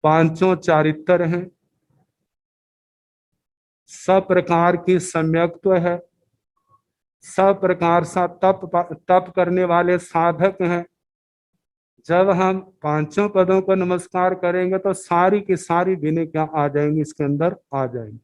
5 चारित्र हैं, सब प्रकार की सम्यक्त्व है, सब प्रकार सा तप करने वाले साधक हैं, जब हम 5 पदों को नमस्कार करेंगे तो सारी की सारी विनय क्या आ जाएंगी, इसके अंदर आ जाएंगी,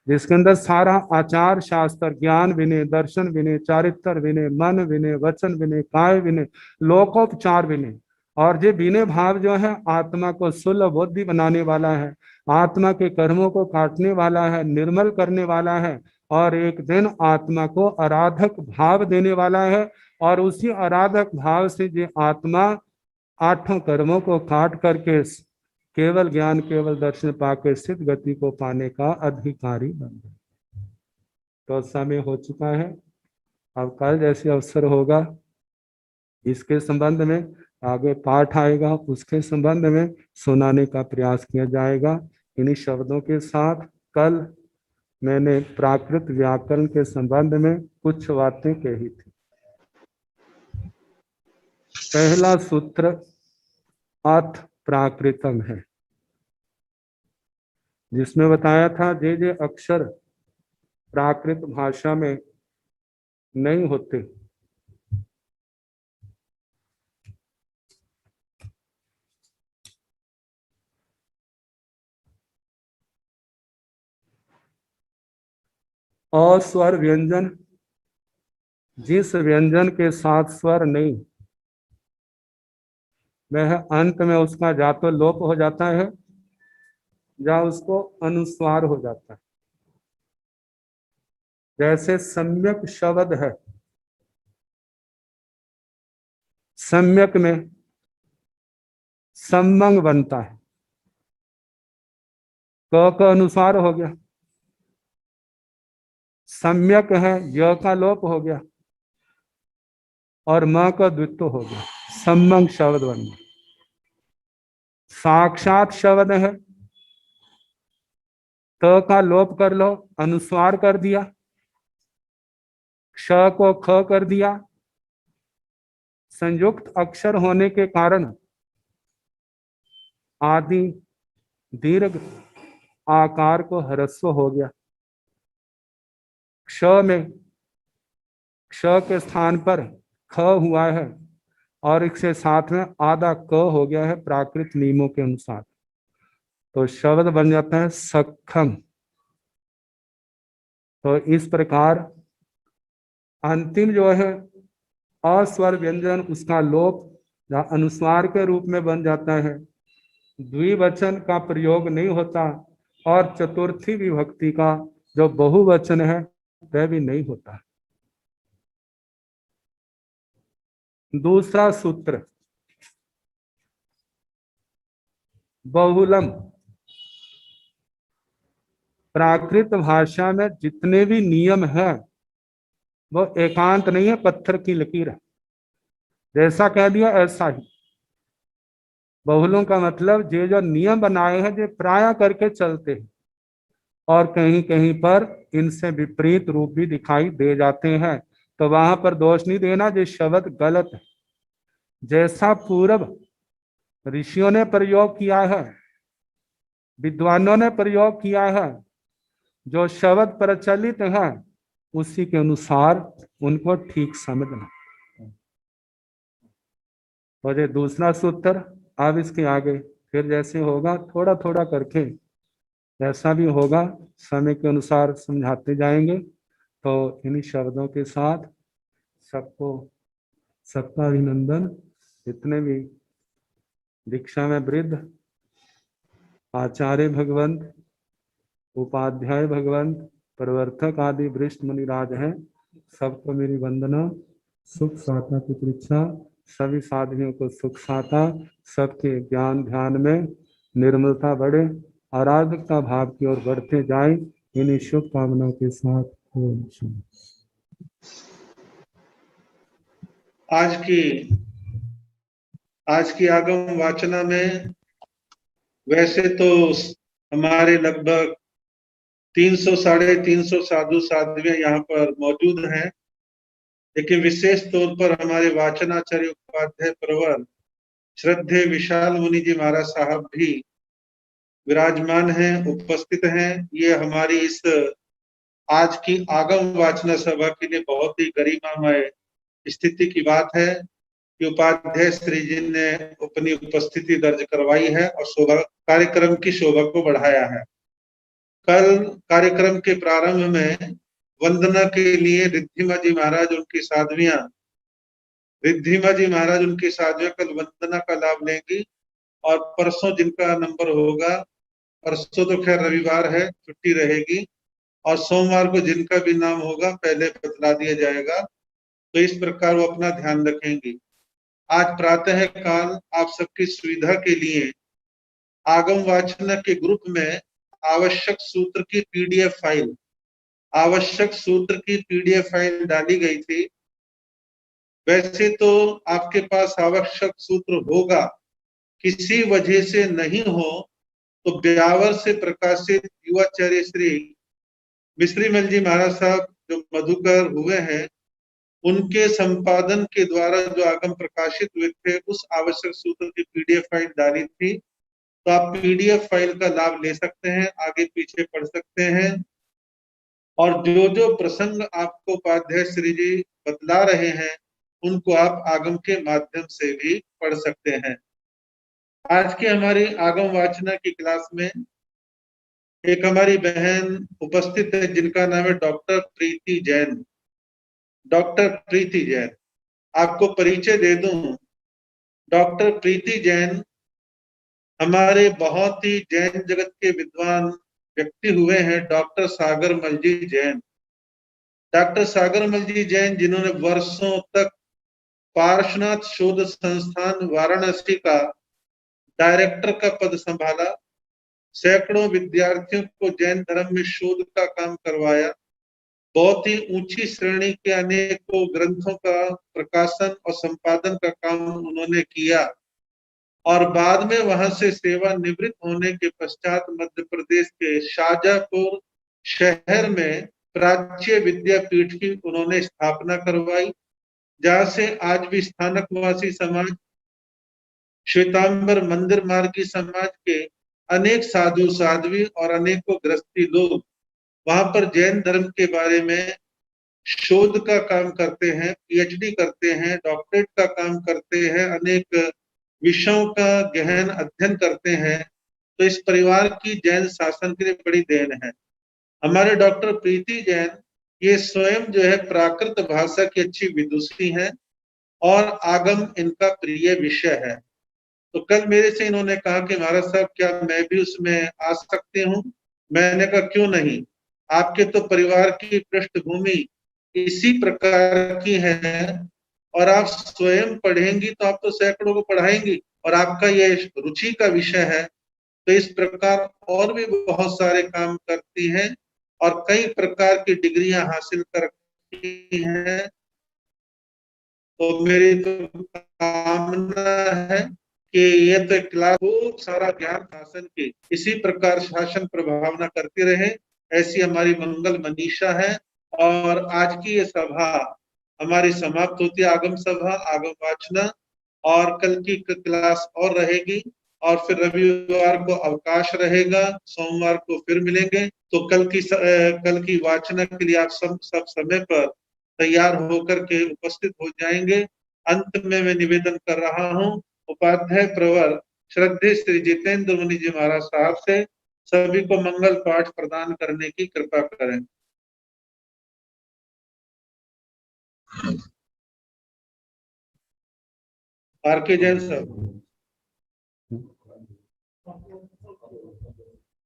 जिसके अंदर सारा आचार शास्त्र, ज्ञान विनय, दर्शन विनय, चारित्र विनय, मन विनय, वचन विनय, काय विनय, लोकोपचार विनय। और ये विनय भाव जो है आत्मा को सुलभ बुद्धि बनाने वाला है, आत्मा के कर्मों को काटने वाला है, निर्मल करने वाला है, और एक दिन आत्मा को आराधक भाव देने वाला है। और उसी आराधक भाव से ये आत्मा 8 कर्मों को काट करके केवल ज्ञान केवल दर्शन पाकर सिद्ध गति को पाने का अधिकारी बन गए। तो समय हो चुका है, अब कल जैसे अवसर होगा इसके संबंध में आगे पाठ आएगा, उसके संबंध में सुनाने का प्रयास किया जाएगा। इन्हीं शब्दों के साथ कल मैंने प्राकृत व्याकरण के संबंध में कुछ बातें कही थी। पहला सूत्र अथ प्राकृतम है, जिसमें बताया था जे अक्षर प्राकृत भाषा में नहीं होते, अस्वर व्यंजन, जिस व्यंजन के साथ स्वर नहीं, वह अंत में उसका या तो लोप हो जाता है या उसको अनुस्वार हो जाता है। जैसे सम्यक शब्द है, सम्यक में सम्मंग बनता है, क का अनुसार हो गया, सम्यक है य का लोप हो गया और म का द्वित्व हो गया, सम्मंग शब्द बन गया। साक्षात शब्द है, त का लोप कर लो, अनुस्वार कर दिया, क्ष को ख कर दिया, संयुक्त अक्षर होने के कारण आदि दीर्घ आकार को ह्रस्व हो गया। क्ष में क्ष के स्थान पर ख हुआ है और इसके साथ में आधा क हो गया है प्राकृत नियमों के अनुसार, तो शब्द बन जाता है सक्षम। तो इस प्रकार अंतिम जो है अस्वर व्यंजन, उसका लोप या अनुस्वार के रूप में बन जाता है, द्विवचन का प्रयोग नहीं होता और चतुर्थी विभक्ति का जो बहुवचन है वह भी नहीं होता। दूसरा सूत्र बहुलम। प्राकृत भाषा में जितने भी नियम हैं वो एकांत नहीं है, पत्थर की लकीर है, जैसा कह दिया ऐसा ही। बहुलों का मतलब ये जो नियम बनाए हैं ये प्राय करके चलते हैं और कहीं कहीं पर इनसे विपरीत रूप भी दिखाई दे जाते हैं, तो वहां पर दोष नहीं देना, ये शब्द गलत है। जैसा पूर्व ऋषियों ने प्रयोग किया है, विद्वानों ने प्रयोग किया है, जो शब्द प्रचलित है उसी के अनुसार उनको ठीक समझना। और ये दूसरा सूत्र, अब इसके आगे फिर जैसे होगा थोड़ा थोड़ा करके जैसा भी होगा समय के अनुसार समझाते जाएंगे। तो इन्हीं शब्दों के साथ सबको सबका अभिनंदन। जितने भी दीक्षा में वृद्ध, आचार्य भगवंत, उपाध्याय भगवंत, प्रवर्तक आदि वरिष्ठ मुनिराज हैं, सबको मेरी वंदना। सुख साता की परीक्षा, सभी साधवियों को सुख साता, सबके ज्ञान ध्यान में निर्मलता बढ़े, आराधकता भाव की ओर बढ़ते जाए, इन्हीं शुभकामनाओं के साथ ओम शांति। आज की आगम वाचना में वैसे तो हमारे लगभग 300 साढ़े 300 साधु साध्वियां यहाँ पर मौजूद हैं, लेकिन विशेष तौर पर हमारे वाचनाचार्य उपाध्याय प्रवर श्रद्धेय विशाल मुनि जी महाराज साहब भी विराजमान हैं, उपस्थित हैं। ये हमारी इस आज की आगम वाचना सभा के लिए बहुत ही गरिमामय स्थिति की बात है कि उपाध्याय श्री जी ने अपनी उपस्थिति दर्ज करवाई है और शोभा कार्यक्रम की शोभा को बढ़ाया है। कल कार्यक्रम के प्रारंभ में वंदना के लिए रिद्धिमा जी महाराज उनकी साध्वियां कल वंदना का लाभ लेंगी और परसों जिनका नंबर होगा, परसों तो खैर रविवार है, छुट्टी रहेगी, और सोमवार को जिनका भी नाम होगा पहले बतला दिया जाएगा। तो इस प्रकार वो अपना ध्यान रखेंगी। आज प्रातः काल आप सबकी सुविधा के लिए आगम वाचन के ग्रुप में आवश्यक सूत्र की पीडीएफ फाइल डाली गई थी। वैसे तो आपके पास आवश्यक सूत्र होगा, किसी वजह से नहीं हो तो ब्यावर से प्रकाशित युवाचार्य श्री मिश्रीमल जी महाराज साहब जो मधुकर हुए हैं, उनके संपादन के द्वारा जो आगम प्रकाशित हुए थे उस आवश्यक सूत्र की पीडीएफ फाइल डाली थी। तो आप पीडीएफ फाइल का लाभ ले सकते हैं, आगे पीछे पढ़ सकते हैं, और जो जो प्रसंग आपको उपाध्याय श्री जी बतला रहे हैं उनको आप आगम के माध्यम से भी पढ़ सकते हैं। आज की हमारी आगम वाचना की क्लास में एक हमारी बहन उपस्थित है जिनका नाम है डॉक्टर प्रीति जैन। डॉक्टर प्रीति जैन, आपको परिचय दे दूं, डॉक्टर प्रीति जैन हमारे बहुत ही जैन जगत के विद्वान व्यक्ति हुए हैं, डॉक्टर सागर मलजी जैन। डॉक्टर सागर मलजी जैन जिन्होंने वर्षों तक पार्श्वनाथ शोध संस्थान वाराणसी का डायरेक्टर का पद संभाला, सैकड़ों विद्यार्थियों को जैन धर्म में शोध का काम करवाया, बहुत ही ऊंची श्रेणी के अनेकों ग्रंथों का प्रकाशन और संपादन का काम उन्होंने किया, और बाद में वहां से सेवानिवृत्त होने के पश्चात मध्य प्रदेश के शाजापुर शहर में प्राच्य विद्यापीठ की उन्होंने स्थापना करवाई, जहां से आज भी स्थानकवासी समाज, श्वेतांबर मंदिर मार्गी समाज के अनेक साधु साध्वी और अनेकों गृहस्थी लोग वहां पर जैन धर्म के बारे में शोध का काम करते हैं, पीएचडी करते हैं, डॉक्टरेट का काम करते हैं, अनेक विषयों का गहन अध्ययन करते हैं। तो इस परिवार की जैन शासन के लिए बड़ी देन है। हमारे डॉक्टर प्रीति जैन ये स्वयं जो है प्राकृत भाषा की अच्छी विदुषी हैं और आगम इनका प्रिय विषय है। तो कल मेरे से इन्होंने कहा कि महाराज साहब क्या मैं भी उसमें आ सकती हूँ? मैंने कहा क्यों नहीं, आपके तो परिवार की पृष्ठभूमि इसी प्रकार की है और आप स्वयं पढ़ेंगी तो आप तो सैकड़ों को पढ़ाएंगी, और आपका ये रुचि का विषय है, तो इस प्रकार और भी बहुत सारे काम करती हैं और कई प्रकार की डिग्रियां हासिल करती हैं। तो मेरी तो कामना है कि ये तो क्लास खूब सारा ज्ञान शासन की इसी प्रकार शासन प्रभावना करती रहे, ऐसी हमारी मंगल मनीषा है। और आज की ये सभा हमारी समाप्त होती है, आगम सभा, आगम वाचना, और कल की क्लास और रहेगी, और फिर रविवार को अवकाश रहेगा, सोमवार को फिर मिलेंगे। तो कल की वाचना के लिए आप सब समय पर तैयार होकर के उपस्थित हो जाएंगे। अंत में मैं निवेदन कर रहा हूं उपाध्याय प्रवर श्रद्धेय श्री जितेंद्र मुनि जी महाराज साहब से सभी को मंगल पाठ प्रदान करने की कृपा करें। आर.के. जैन साहब।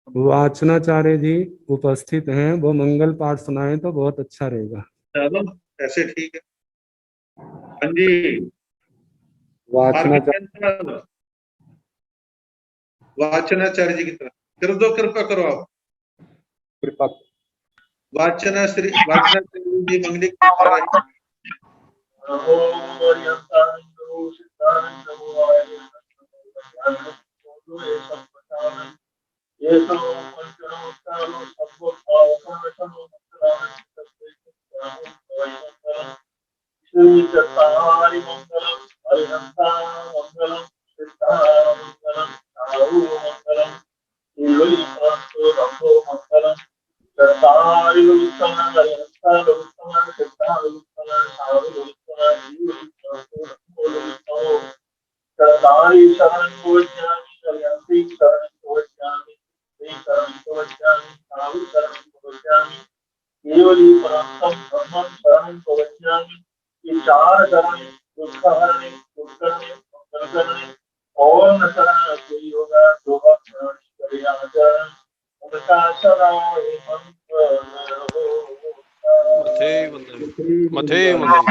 वाचनाचार्य जी उपस्थित हैं, वो मंगल पाठ सुनाएं तो बहुत अच्छा रहेगा। चलो ऐसे ठीक है। हाँ जी, वाचनाचार्य जी की तरफ कर दो, कृपा करो आप। कृपा। वाचनाचार्य जी मंगली मथे वंदन।